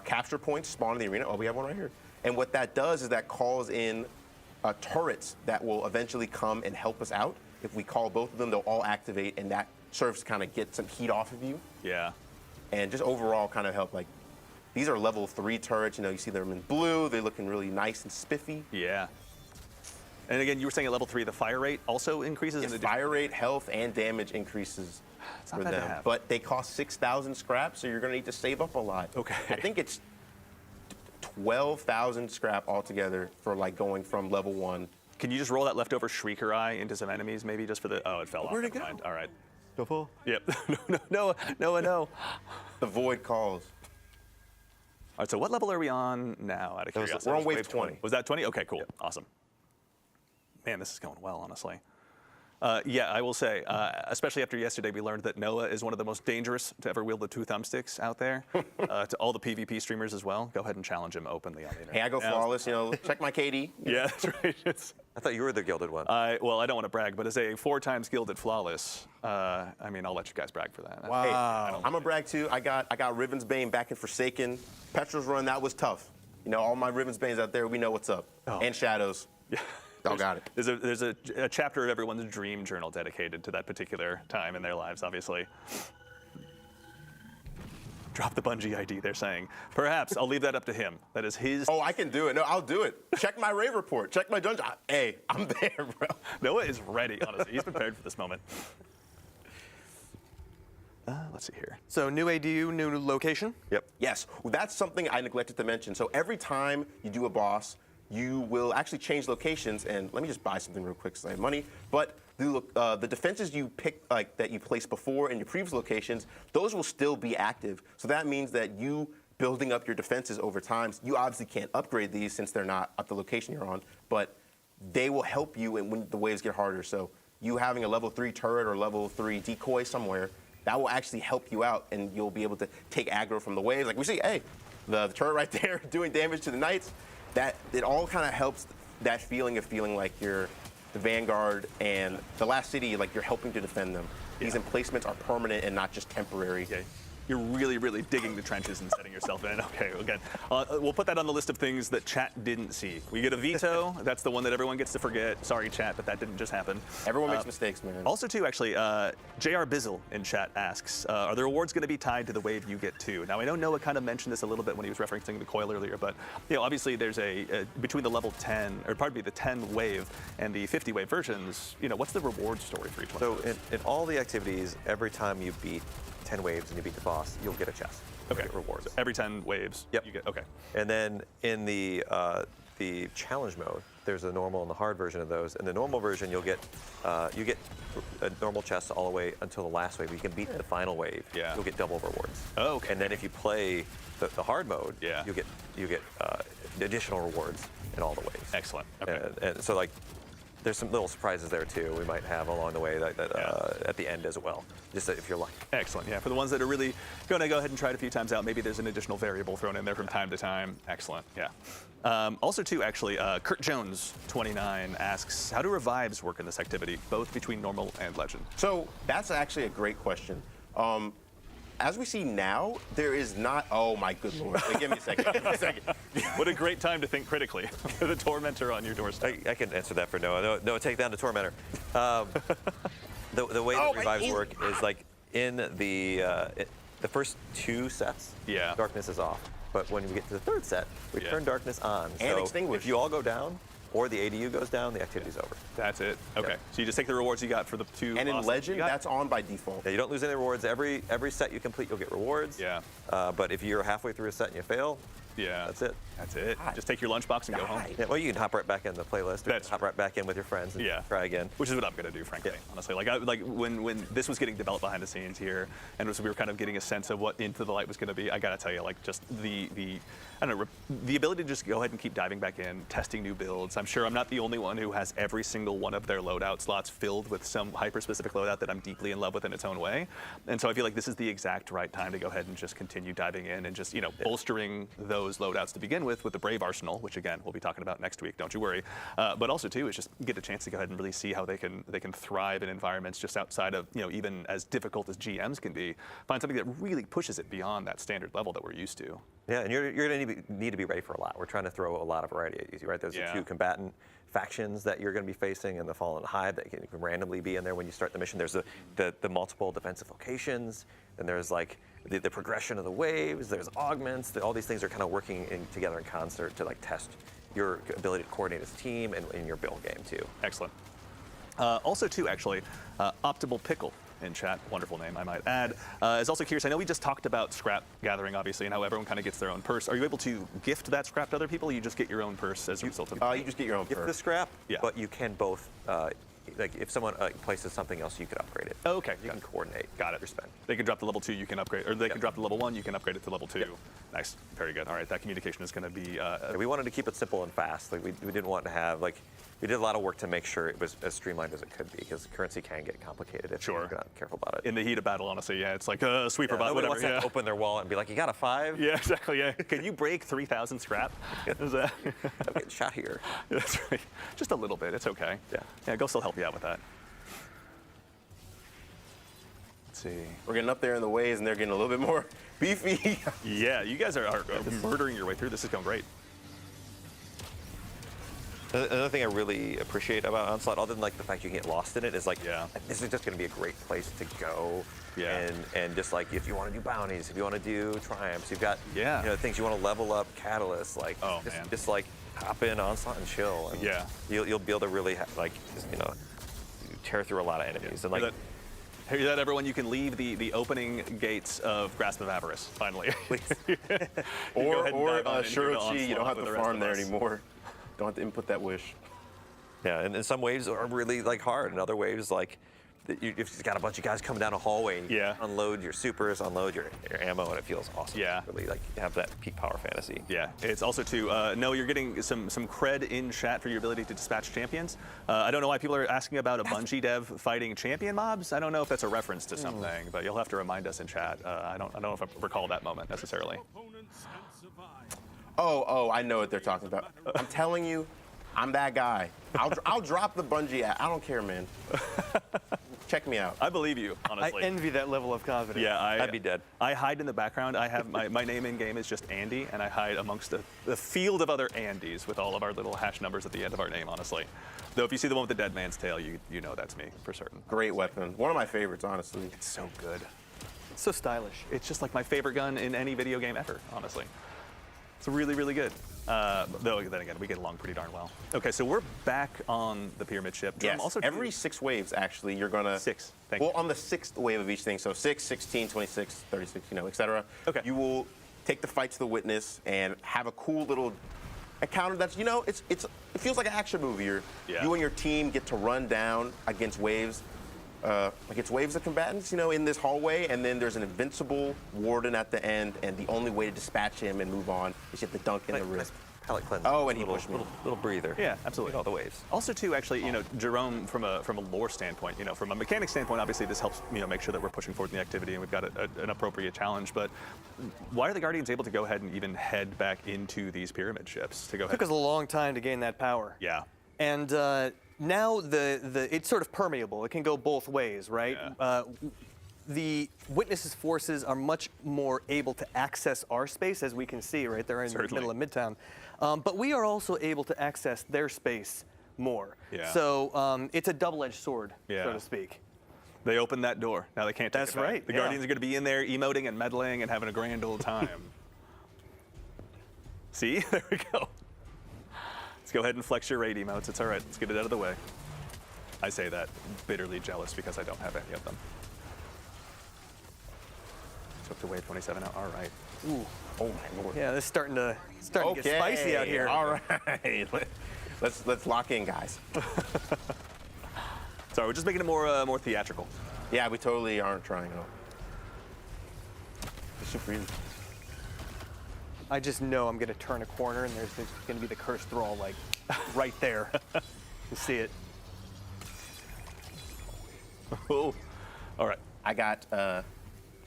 capture points spawn in the arena. Oh, we have one right here. And what that does is that calls in turrets that will eventually come and help us out. If we call both of them, they'll all activate, and that serves to kind of get some heat off of you. Yeah. And just overall kind of help, like, these are level 3 turrets. You see them in blue. They're looking really nice and spiffy. Yeah. And again, you were saying at level 3, the fire rate also increases? Yes, fire rate, health, and damage increases for bad to them. have. But they cost 6,000 scrap, so you're going to need to save up a lot. Okay. I think it's 12,000 scrap altogether for, like, going from level 1. Can you just roll that leftover Shrieker Eye into some enemies, maybe, just for the... Oh, it fell off. Where'd it Never go? mind. All right. Go full. Yep. No. The void calls. All right, so what level are we on now, out of curiosity? We're on wave 20. Was that 20? Okay, cool. Yep. Awesome. Man, this is going well, honestly. Yeah, I will say, especially after yesterday, we learned that Noah is one of the most dangerous to ever wield the 2 thumbsticks out there. To all the PvP streamers as well, go ahead and challenge him openly on the internet. Hey, I go flawless, check my KD. Yeah, that's right. I thought you were the gilded one. Well, I don't want to brag, but as a 4 times gilded flawless, I mean, I'll let you guys brag for that. Wow. Hey, I'm gonna brag too. I got Riven's Bane back in Forsaken. Petrol's run, that was tough. All my Riven's Banes out there, we know what's up. Oh. And Shadows. Yeah. Y'all got it. There's a chapter of everyone's dream journal dedicated to that particular time in their lives, obviously. Drop the Bungie ID, they're saying. Perhaps I'll leave that up to him. That is his. Oh, I can do it. No, I'll do it. Check my rave report. Check my dungeon. Hey, I'm there, bro. Noah is ready, honestly. He's prepared for this moment. Let's see here. So new ADU, new location? Yep. Yes, well, that's something I neglected to mention. So every time you do a boss, you will actually change locations. And let me just buy something real quick because I have money. But the defenses you pick, like that you placed before in your previous locations, those will still be active. So that means that you building up your defenses over time. You obviously can't upgrade these since they're not at the location you're on, but they will help you when the waves get harder. So you having a level 3 turret or level 3 decoy somewhere, that will actually help you out, and you'll be able to take aggro from the waves. Like we see, hey, the turret right there doing damage to the knights. That it all kind of helps that feeling of feeling like you're the vanguard and the last city, like you're helping to defend them. These emplacements are permanent and not just temporary. Okay. You're really, really digging the trenches and setting yourself in. Okay, again, we'll put that on the list of things that chat didn't see. We get a veto. That's the one that everyone gets to forget. Sorry, chat, but that didn't just happen. Everyone makes mistakes, man. Also, too, actually, JR Bizzle in chat asks, are the rewards going to be tied to the wave you get too? Now, I know Noah kind of mentioned this a little bit when he was referencing the coil earlier, but obviously there's between the level 10, or pardon me, the 10 wave and the 50 wave versions, what's the reward story for each one? So in all the activities, every time you beat 10 waves and you beat the boss, you'll get a chest. You'll get rewards. So every 10 waves, Yep. you get, okay. And then in the challenge mode, there's a normal and the hard version of those. In the normal version, you get a normal chest all the way until the last wave. You can beat the final wave. Yeah. You'll get double rewards. Oh, okay. And then if you play the hard mode, you get additional rewards in all the waves. Excellent. Okay. And so like, there's some little surprises there too we might have along the way at the end as well, just if you're lucky. Excellent. Yeah, for the ones that are really going to go ahead and try it a few times out, maybe there's an additional variable thrown in there from time to time. Excellent. Yeah. Also, too, actually, Kurt Jones 29 asks, how do revives work in this activity, both between normal and legend? So that's actually a great question. As we see now, there is not. Oh my good lord! Wait, give me a second. Give me a second. What a great time to think critically. The tormentor on your doorstep. I can answer that for Noah. Noah, take down the tormentor. The way that revives work is like in the first 2 sets. Yeah. Darkness is off, but when we get to the 3rd set, we turn darkness on. And so extinguish. if you all go down, or the ADU goes down, the activity's over. That's it. Okay. Yep. So you just take the rewards you got for the 2. And in bosses Legend, you got? that's on by default. Yeah, you don't lose any rewards. Every set you complete, you'll get rewards. Yeah. But if you're halfway through a set and you fail, Yeah. That's it. That's it. Just take your lunchbox and go home. Yeah, well, you can hop right back in the playlist. Or That's hop right back in with your friends and try again. Which is what I'm gonna do, frankly. Honestly, like when this was getting developed behind the scenes here, and we were kind of getting a sense of what Into the Light was gonna be. I gotta tell you, like just the I don't know, the ability to just go ahead and keep diving back in, testing new builds. I'm sure I'm not the only one who has every single one of their loadout slots filled with some hyper-specific loadout that I'm deeply in love with in its own way. And so I feel like this is the exact right time to go ahead and just continue diving in and just, bolstering those loadouts to begin with the Brave Arsenal, which again, we'll be talking about next week, don't you worry. But also too, is just get a chance to go ahead and really see how they can thrive in environments just outside of, even as difficult as GMs can be. Find something that really pushes it beyond that standard level that we're used to. Yeah, and you're going to need to be ready for a lot. We're trying to throw a lot of variety at you, right? Those are 2 combatant factions that you're going to be facing, and the Fallen Hive that can randomly be in there when you start the mission. There's the multiple defensive locations, and there's like the progression of the waves. There's augments. All these things are kind of working together in concert to like test your ability to coordinate as a team and in your build game too. Excellent. Also too, actually, Optimal Pickle in chat, wonderful name, I might add, is also curious. I know we just talked about scrap gathering, obviously, and how everyone kind of gets their own purse. Are you able to gift that scrap to other people, or you just get your own purse as a result of You just get your own Gift purse. the scrap, but you can both, like if someone places something else, you could upgrade it. Oh, okay. You can coordinate. Got it. Your spend. They can drop the level 2, you can upgrade, or they can drop the level 1, you can upgrade it to level 2. Nice. Very good. All right, that communication is going to be... we wanted to keep it simple and fast. Like we didn't want to have, like, we did a lot of work to make sure it was as streamlined as it could be, because currency can get complicated if you're not careful about it. In the heat of battle, honestly, it's like a sweeper bot, nobody whatever. wants to open their wallet and be like, you got a 5? Yeah, exactly, yeah. Can you break 3,000 scrap? Is that... I'm getting shot here. That's right. Just a little bit, it's okay. Yeah, Ghost will help you out with that. Let's see. We're getting up there in the waves, and they're getting a little bit more beefy. Yeah, you guys are murdering your way through. This is going great. Another thing I really appreciate about Onslaught, other than like the fact you get lost in it, is like this is just going to be a great place to go. And just like if you want to do bounties, if you want to do triumphs, you've got things you want to level up, catalysts, like just like hop in Onslaught and chill. And you'll be able to really tear through a lot of enemies and like. Hear that, everyone? You can leave the opening gates of Grasp of Avarice, finally. Please. or Shirochi, you don't have to farm there anymore. Don't have to input that wish. Yeah, and some waves are really like hard, and other waves like if you've got a bunch of guys coming down a hallway, and you unload your supers, unload your ammo, and it feels awesome. Yeah, really like have that peak power fantasy. Yeah, it's also too. No, you're getting some cred in chat for your ability to dispatch champions. I don't know why people are asking about a Bungie dev fighting champion mobs. I don't know if that's a reference to something, but you'll have to remind us in chat. I don't know if I recall that moment necessarily. Oh, I know what they're talking about. I'm telling you, I'm that guy. I'll drop the Bungie app. I don't care, man. Check me out. I believe you, honestly. I envy that level of confidence. Yeah, I'd be dead. I hide in the background. I have my name in game is just Andy, and I hide amongst the field of other Andys with all of our little hash numbers at the end of our name, honestly. Though if you see the one with the dead man's tail, you know that's me for certain. Great weapon. One of my favorites, honestly. It's so good. It's so stylish. It's just like my favorite gun in any video game ever, honestly. It's really, really good. Though then again, we get along pretty darn well. Okay, so we're back on the pyramid ship. Yes, also every 6 waves, actually, you're gonna... 6, on the 6th wave of each thing, so 6, 16, 26, 36, etc. Okay. You will take the fight to the witness and have a cool little encounter that's, it feels like an action movie. You and your team get to run down against waves. Waves of combatants, in this hallway, and then there's an invincible warden at the end, and the only way to dispatch him and move on is you have to dunk in the wrist. Palate cleanse. Oh, and he pushed me. Little breather. Yeah, absolutely. All the waves. Also, too, actually, Jerome, from a lore standpoint, from a mechanic standpoint, obviously this helps, make sure that we're pushing forward in the activity and we've got an appropriate challenge. But why are the Guardians able to go ahead and even head back into these pyramid ships to go ahead? It took us a long time to gain that power. Yeah. And now it's sort of permeable. It can go both ways, right? Yeah. The Witnesses' forces are much more able to access our space, as we can see, right? They're in the middle of Midtown. But we are also able to access their space more. Yeah. So it's a double-edged sword, so to speak. They opened that door. Now they can't take it back. That's right. The Guardians are going to be in there emoting and meddling and having a grand old time. See? There we go. Let's go ahead and flex your raid emotes. It's all right. Let's get it out of the way. I say that bitterly jealous because I don't have any of them. Took to wave 27 out. All right. Ooh. Oh my lord. Yeah, this is starting to get spicy out here. All right. Let's lock in, guys. Sorry, we're just making it more theatrical. Yeah, we totally aren't trying at all. It's super easy. I just know I'm going to turn a corner and there's going to be the cursed thrall like right there. You see it. Oh, all right. I got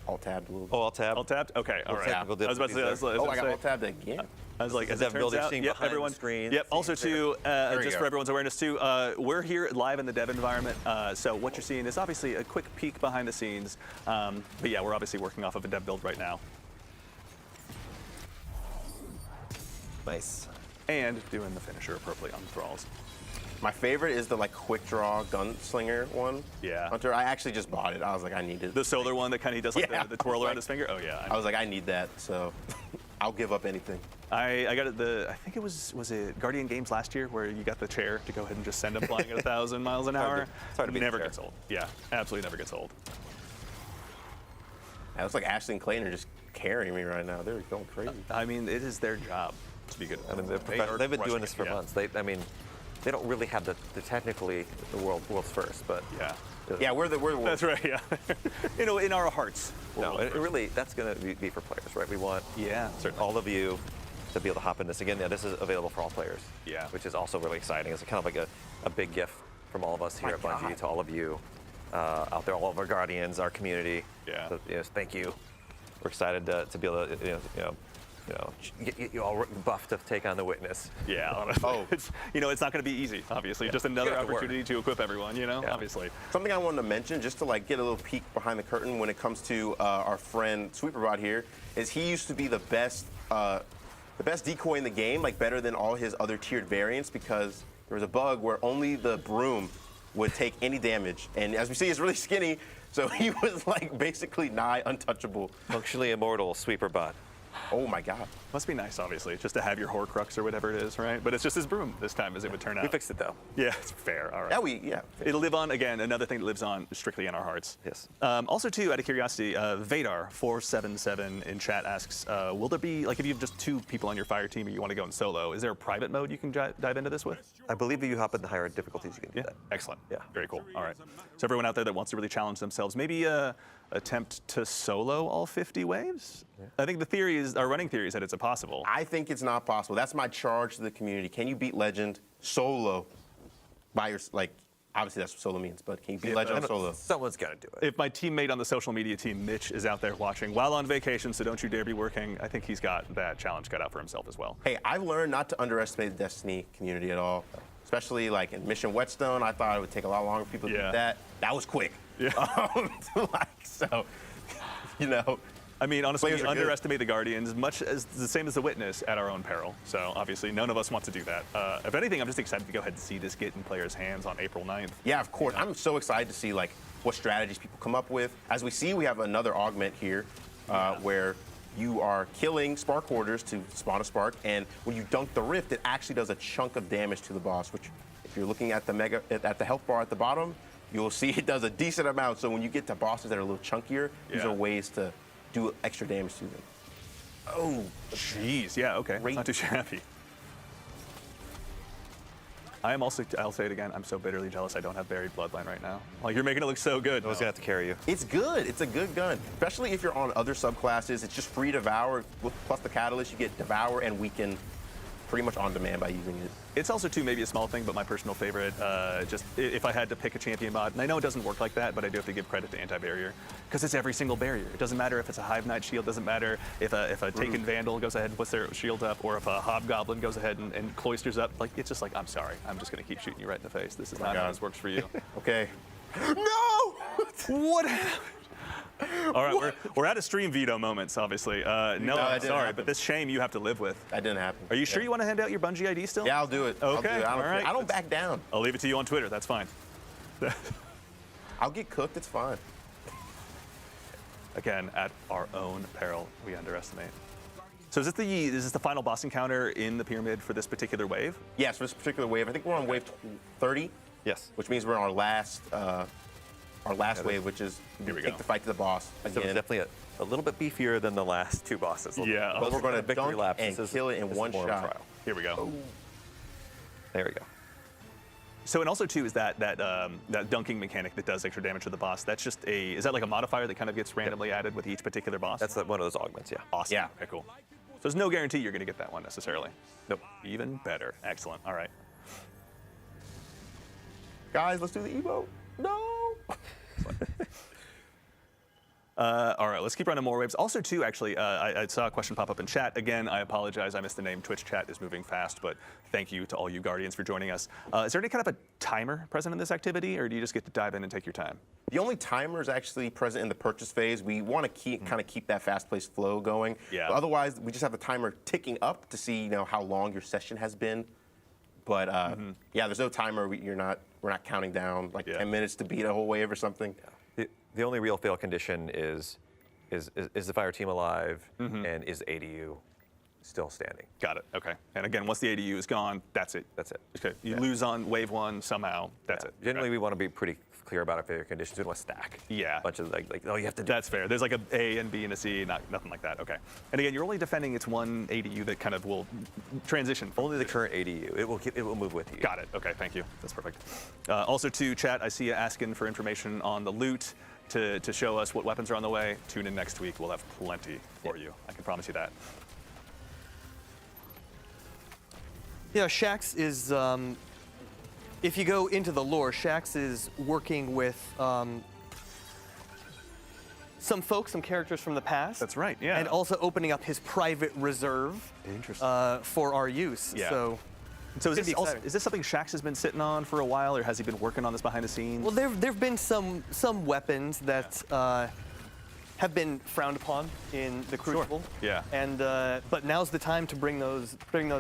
alt tabbed a little bit. Oh, I'll tab. All tapped? Okay, all right. technical I was about to say, difficulties I was Oh, I got gonna alt say- tabbed again. I was like, as that it turns building out, scene yep, behind the everyone. screen. Yep. See Also, it too, you just go. for everyone's awareness, too, we're here live in the dev environment. So what you're seeing is obviously a quick peek behind the scenes. But yeah, we're obviously working off of a dev build right now Nice. and doing the finisher appropriately on the thralls. My favorite is the like quick draw gunslinger one. Yeah. Hunter, I actually just bought it. I was like, I need it. The solar one that kind of does like Yeah, the twirl I was around his finger. Oh yeah. I was like, I need that. So I'll give up anything. I got it. I think it was it Guardian Games last year where you got the chair to go ahead and just send them flying at 1,000 miles an hour. It's hard to beat the Never chair. gets old. Yeah, absolutely never gets old. It looks like Ashley and Clayton are just carrying me right now. They're going crazy. I mean, it is their job to be good. I mean, Are they've been crushing doing this it, for yeah. months. They don't really have the technically the world's first, but Yeah. Yeah, we're the That's right. Yeah. In our hearts. no, it really that's going to be for players, right? We want Yeah, certainly. all of you to be able to hop in this again. Yeah, this is available for all players. Yeah. which is also really exciting. It's kind of like a big gift from all of us here My at Bungie God. to all of you out there, all of our guardians, our community. Yeah. So, thank you. We're excited to be able to get you all buffed to take on the witness. Yeah. Oh. It's not going to be easy. Obviously, just another You have to work. opportunity to equip everyone. Yeah. Obviously. Something I wanted to mention, just to like get a little peek behind the curtain when it comes to our friend Sweeperbot here, is he used to be the best decoy in the game, like better than all his other tiered variants, because there was a bug where only the broom would take any damage, and as we see, he's really skinny, so he was like basically nigh untouchable. Functionally immortal sweeper bot. Oh my God. Must be nice, obviously, just to have your Horcrux or whatever it is, right? But it's just his broom this time, as it would turn out. We fixed it though. Yeah, it's fair. All right. Yeah. It'll live on, again, another thing that lives on strictly in our hearts. Yes. Also, too, out of curiosity, Vadar477 in chat asks, will there be, like if you have just 2 people on your fire team and you want to go in solo, is there a private mode you can dive into this with? I believe if you hop in the higher difficulties, you can do Yeah, that. excellent. Yeah. Very cool. All right. So everyone out there that wants to really challenge themselves, maybe attempt to solo all 50 waves? Yeah. I think our running theory is that it's impossible. I think it's not possible. That's my charge to the community. Can you beat Legend solo by obviously that's what solo means, but can you beat Legend solo? Someone's got to do it. If my teammate on the social media team, Mitch, is out there watching while on vacation, so don't you dare be working, I think he's got that challenge cut out for himself as well. Hey, I've learned not to underestimate the Destiny community at all, especially like in Mission Whetstone. I thought it would take a lot longer for people to do that. That was quick. Yeah. I mean, honestly, Players we are good. underestimate the Guardians, much as the same as the Witness, at our own peril. So obviously, none of us want to do that. If anything, I'm just excited to go ahead and see this get in players' hands on April 9th. Yeah, of course. I'm so excited to see like what strategies people come up with. As we see, we have another augment here where you are killing Spark Hoarders to spawn a Spark, and when you dunk the Rift, it actually does a chunk of damage to the boss, which if you're looking at the health bar at the bottom, you'll see it does a decent amount. So when you get to bosses that are a little chunkier, these are ways to do extra damage to them. Oh, jeez. Yeah, okay. Great. Not too shabby. I am also, I'll say it again, I'm so bitterly jealous I don't have Buried Bloodline right now. Like, you're making it look so good. I was going to have to carry you. It's good. It's a good gun, especially if you're on other subclasses. It's just free Devour. Plus the Catalyst, you get Devour and Weaken pretty much on demand by using it. It's also, too, maybe a small thing, but my personal favorite, just if I had to pick a champion mod, and I know it doesn't work like that, but I do have to give credit to Anti-Barrier, because it's every single barrier. It doesn't matter if it's a Hive Knight shield, doesn't matter if a Taken Vandal goes ahead and puts their shield up, or if a Hobgoblin goes ahead and cloisters up. Like, it's just like, I'm sorry, I'm just going to keep shooting you right in the face. This is not how this works for you. Okay. No! What happened? All right, we're at a stream veto moments, obviously. No, I'm that didn't sorry, happen. but this shame you have to live with. That didn't happen. Are you sure you want to hand out your Bungie ID still? Yeah, I'll do it. I'll do Okay, it. all right. I don't back down. I'll leave it to you on Twitter. That's fine. I'll get cooked. It's fine. Again, at our own peril, we underestimate. So is this the final boss encounter in the pyramid for this particular wave? Yes, for this particular wave, I think we're on wave 30. Yes. Which means we're on our last our last wave, which is take the fight to the boss again. So it's definitely a little bit beefier than the last 2 bosses. Yeah. But we're going to victory dunk lap. and kill it in one shot. Here we go. There we go. So, and also too is that dunking mechanic that does extra damage to the boss. That's just is that like a modifier that kind of gets randomly added with each particular boss? That's one of those augments, yeah. Awesome. Yeah. Okay, cool. So there's no guarantee you're going to get that one necessarily. Nope. Even better. Excellent. All right. Guys, let's do the emote. No. All right, let's keep running more waves. Also, too, actually, I saw a question pop up in chat. Again, I apologize. I missed the name. Twitch chat is moving fast, but thank you to all you Guardians for joining us. Is there any kind of a timer present in this activity, or do you just get to dive in and take your time? The only timer is actually present in the purchase phase. We want to kind of keep that fast-paced flow going. Yeah. But otherwise, we just have the timer ticking up to see how long your session has been. But yeah, there's no timer. We're not counting down like 10 minutes to beat a whole wave or something. The only real fail condition is the fire team alive and is ADU still standing. Got it. Okay. And again, once the ADU is gone, that's it. That's it. Okay. You lose on wave 1 somehow. That's it. Generally, we want to be pretty clear about our failure conditions. We don't want to stack. Yeah. A bunch of like oh, you have to do. That's fair. There's like a and B and a C, nothing like that. Okay. And again, you're only defending its one ADU that kind of will transition. Only the current ADU. It will move with you. Got it. Okay. Thank you. That's perfect. Also, to chat, I see you asking for information on the loot to show us what weapons are on the way. Tune in next week. We'll have plenty for you. I can promise you that. Yeah, Shaxx is, if you go into the lore, Shaxx is working with some folks, some characters from the past. That's right, yeah. And also opening up his private reserve for our use. Yeah. So is this something Shaxx has been sitting on for a while, or has he been working on this behind the scenes? Well, there've been some weapons that have been frowned upon in the Crucible. Sure. Yeah. And but now's the time to bring those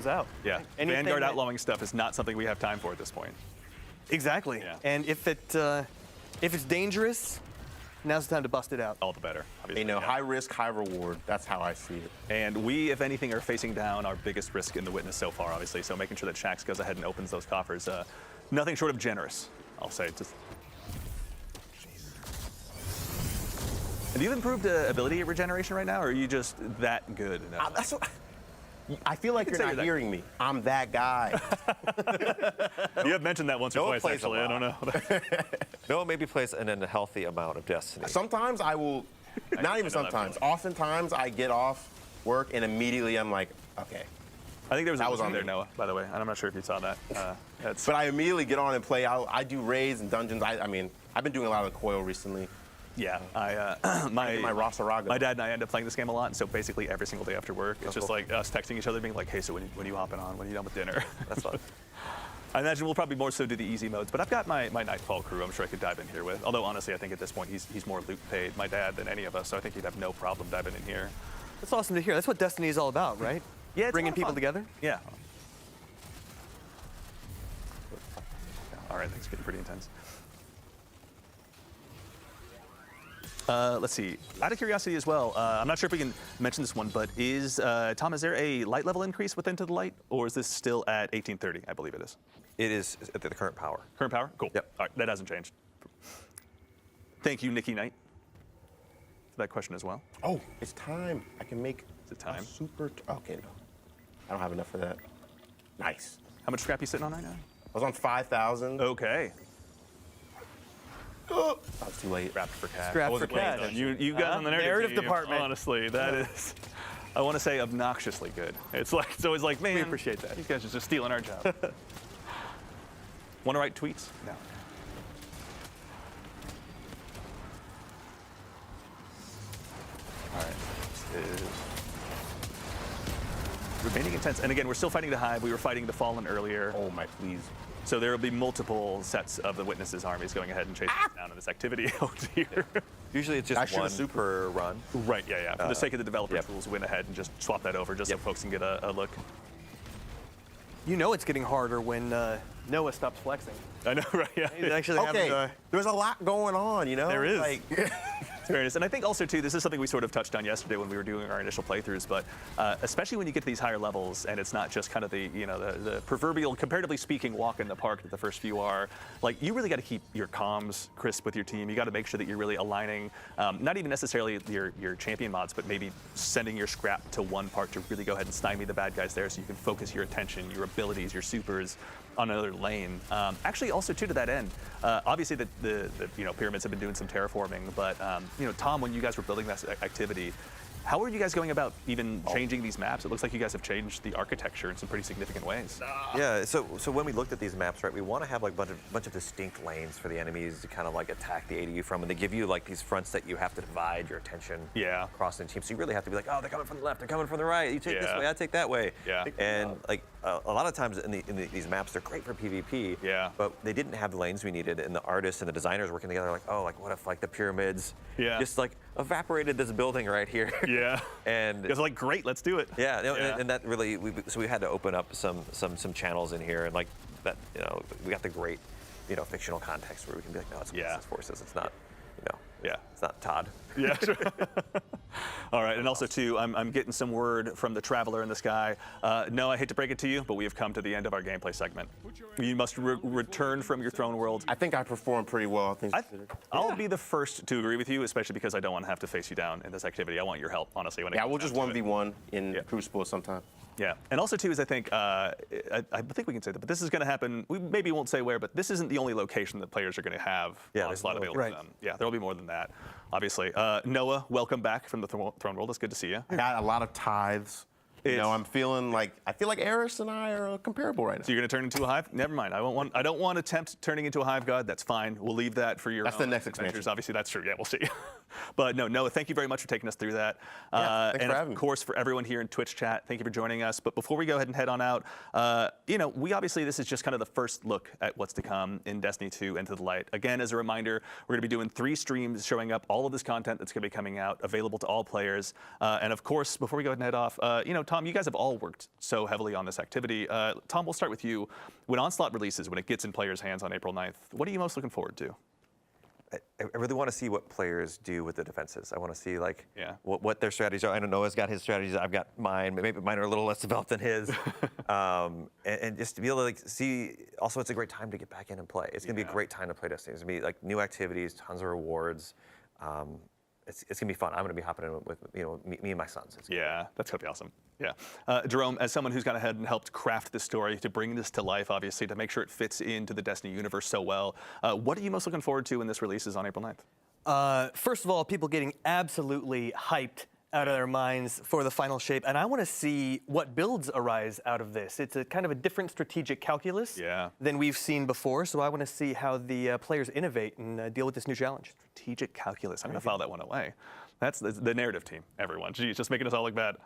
out. Yeah. Anything Vanguard outlawing stuff is not something we have time for at this point. Exactly. Yeah. And if it's dangerous, now's the time to bust it out. All the better. Obviously. High risk, high reward. That's how I see it. And we, if anything, are facing down our biggest risk in the Witness so far, obviously. So making sure that Shaxx goes ahead and opens those coffers, nothing short of generous, I'll say. Just. Have you improved ability regeneration right now, or are you just that good? I feel like you're not hearing me. I'm that guy. You have mentioned that once or twice, actually. I don't know. Noah maybe plays an unhealthy amount of Destiny. Sometimes I will, not even sometimes, oftentimes I get off work and immediately I'm like, okay. I think there was a was on there, Noah, by the way, and I'm not sure if you saw that. But I immediately get on and play. I do raids and dungeons. I mean, I've been doing a lot of the coil recently. Yeah, my Rosaraga. My dad and I end up playing this game a lot, and so basically every single day after work, it's just like us texting each other, being like, "Hey, so when are you hopping on? When are you done with dinner?" That's fun. I imagine we'll probably more so do the easy modes, but I've got my Nightfall crew. I'm sure I could dive in here with. Although honestly, I think at this point he's more loot paid, my dad, than any of us, so I think he'd have no problem diving in here. That's awesome to hear. That's what Destiny is all about, right? Yeah, it's bringing people together. Yeah. All right, things are getting pretty intense. Let's see. Out of curiosity as well, I'm not sure if we can mention this one, but Tom, is there a light level increase with Into the Light, or is this still at 1830? I believe it is. It is at the current power. Current power? Cool. Yep. All right, that hasn't changed. Thank you, Nikki Knight, for that question as well. Oh, it's time. I can make Is it time? Okay, no. I don't have enough for that. Nice. How much scrap you sitting on right now? I was on 5,000. Okay. Oh, I was too late. Scrapped for cash. Scrapped I wasn't for paying cash. attention. You guys on the narrative team, department. Honestly, that is, I want to say obnoxiously good. It's always like, man, We appreciate that. These guys are just stealing our job. Want to write tweets? No. All right. This is remaining intense. And again, we're still fighting the Hive. We were fighting the Fallen earlier. Oh my, please. So there will be multiple sets of the Witnesses' armies going ahead and chasing us down in this activity out here. Usually it's just one per run. Right, yeah. For the sake of the developers' rules, went ahead and just swap that over just so folks can get a look. You know it's getting harder when Noah stops flexing. I know, right? Yeah. He's actually Okay, having there's a lot going on, you know? There is. Like, Fairness. And I think also, too, this is something we sort of touched on yesterday when we were doing our initial playthroughs, but especially when you get to these higher levels and it's not just kind of the proverbial, comparatively speaking, walk in the park that the first few are, like, you really got to keep your comms crisp with your team. You got to make sure that you're really aligning, not even necessarily your champion mods, but maybe sending your scrap to one part to really go ahead and stymie the bad guys there so you can focus your attention, your abilities, your supers on another lane. Actually, also, too, to that end, obviously the pyramids have been doing some terraforming, but Tom, when you guys were building that activity, how are you guys going about even changing these maps? It looks like you guys have changed the architecture in some pretty significant ways. Yeah, so when we looked at these maps, right, we want to have like a bunch of distinct lanes for the enemies to kind of like attack the ADU from, and they give you like these fronts that you have to divide your attention across the team. So you really have to be like, oh, they're coming from the left, they're coming from the right. You take this way, I take that way. Yeah. And like a lot of times in these maps, they're great for PvP. Yeah. But they didn't have the lanes we needed, and the artists and the designers working together like, oh, like what if like the pyramids just like evaporated this building right here? Yeah. And it's like, great, let's do it. Yeah, and that really, so we had to open up some channels in here, and like that, we got the great, fictional context where we can be like, no, it's Crisis Forces, it's not, it's not Todd. Yeah. Sure. All right, and also too, I'm getting some word from the traveler in the sky. No, I hate to break it to you, but we have come to the end of our gameplay segment. You must return from your throne world. I think I performed pretty well. I'll be the first to agree with you, especially because I don't want to have to face you down in this activity. I want your help, honestly. When we'll just 1v1 in Crucible sometime. Yeah, and also too is I think we can say that, but this is going to happen. We maybe won't say where, but this isn't the only location that players are going to have Onslaught available to them. Yeah, there will be more than that, obviously. Noah, welcome back from the throne world. It's good to see you. I got a lot of tithes. I feel like Eris and I are comparable right now. So you're going to turn into a hive? Never mind. I don't want to attempt turning into a hive god. That's fine. We'll leave that for your. That's the next expansion. Obviously, that's true. Yeah, we'll see. But no, Noah, thank you very much for taking us through that. Thanks and for having me. Of course, for everyone here in Twitch chat, thank you for joining us. But before we go ahead and head on out, we obviously, this is just kind of the first look at what's to come in Destiny 2 Into the Light. Again, as a reminder, we're going to be doing 3 streams showing up all of this content that's going to be coming out, available to all players. And of course, before we go ahead and head off, Tom, you guys have all worked so heavily on this activity. Tom, we'll start with you. When Onslaught releases, when it gets in players' hands on April 9th, what are you most looking forward to? I really want to see what players do with the defenses. I want to see what their strategies are. I don't know. Noah's got his strategies. I've got mine. Maybe mine are a little less developed than his. and just to be able to see. Also, it's a great time to get back in and play. It's going to be a great time to play Destiny. It's going to be like new activities, tons of rewards. It's gonna be fun. I'm gonna be hopping in with me and my sons. That's gonna be awesome. Yeah, Jerome, as someone who's gone ahead and helped craft this story to bring this to life, obviously to make sure it fits into the Destiny universe so well, what are you most looking forward to when this releases on April 9th? First of all, people getting absolutely hyped out of their minds for the final shape, and I want to see what builds arise out of this. It's a kind of a different strategic calculus than we've seen before, so I want to see how the players innovate and deal with this new challenge. Strategic calculus. I'm going to file that one away. That's the narrative team, everyone. Geez, just making us all look bad.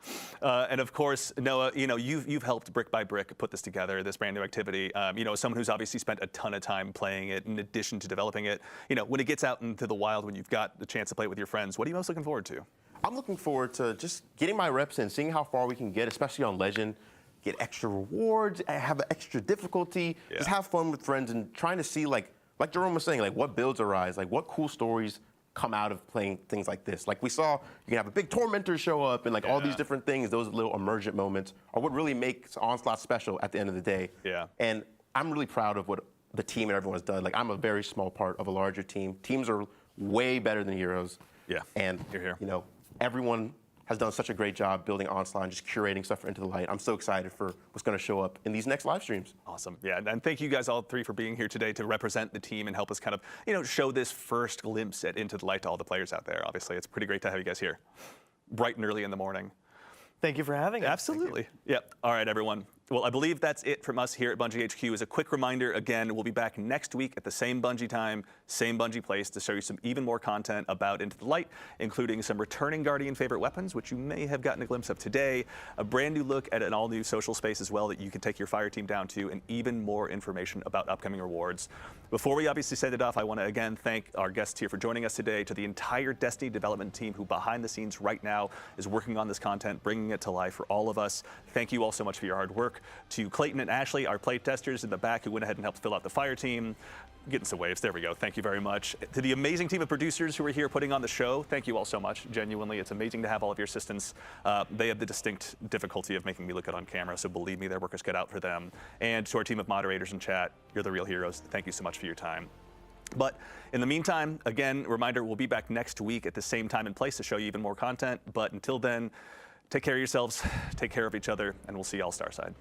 And of course, Noah, you've helped brick by brick put this together, this brand new activity. As someone who's obviously spent a ton of time playing it in addition to developing it, when it gets out into the wild, when you've got the chance to play it with your friends, what are you most looking forward to? I'm looking forward to just getting my reps in, seeing how far we can get, especially on Legend, get extra rewards, have an extra difficulty, just have fun with friends and trying to see, like Jerome was saying, like what builds arise, like what cool stories come out of playing things like this. Like we saw, you can have a big tormentor show up and like all these different things, those little emergent moments are what really makes Onslaught special at the end of the day. Yeah. And I'm really proud of what the team and everyone's done. Like I'm a very small part of a larger team. Teams are way better than heroes. Yeah. And you're here. Everyone has done such a great job building Onslaught and just curating stuff for Into the Light. I'm so excited for what's going to show up in these next live streams. Awesome. Yeah, and thank you guys all 3 for being here today to represent the team and help us kind of, show this first glimpse at Into the Light to all the players out there. Obviously, it's pretty great to have you guys here, bright and early in the morning. Thank you for having us. Absolutely. Yep. All right, everyone. Well, I believe that's it from us here at Bungie HQ. As a quick reminder, again, we'll be back next week at the same Bungie time, same Bungie place to show you some even more content about Into the Light, including some returning Guardian favorite weapons, which you may have gotten a glimpse of today, a brand new look at an all-new social space as well that you can take your fire team down to, and even more information about upcoming rewards. Before we obviously send it off, I want to again thank our guests here for joining us today, to the entire Destiny development team who behind the scenes right now is working on this content, bringing it to life for all of us. Thank you all so much for your hard work. work to Clayton and Ashley, our play testers in the back who went ahead and helped fill out the fire team. Getting some waves. There we go. Thank you very much. To the amazing team of producers who are here putting on the show, thank you all so much. Genuinely, it's amazing to have all of your assistants. They have the distinct difficulty of making me look good on camera, so believe me, their work is cut out for them. And to our team of moderators in chat, you're the real heroes. Thank you so much for your time. But in the meantime, again, reminder, we'll be back next week at the same time and place to show you even more content. But until then, take care of yourselves, take care of each other, and we'll see you all Starside.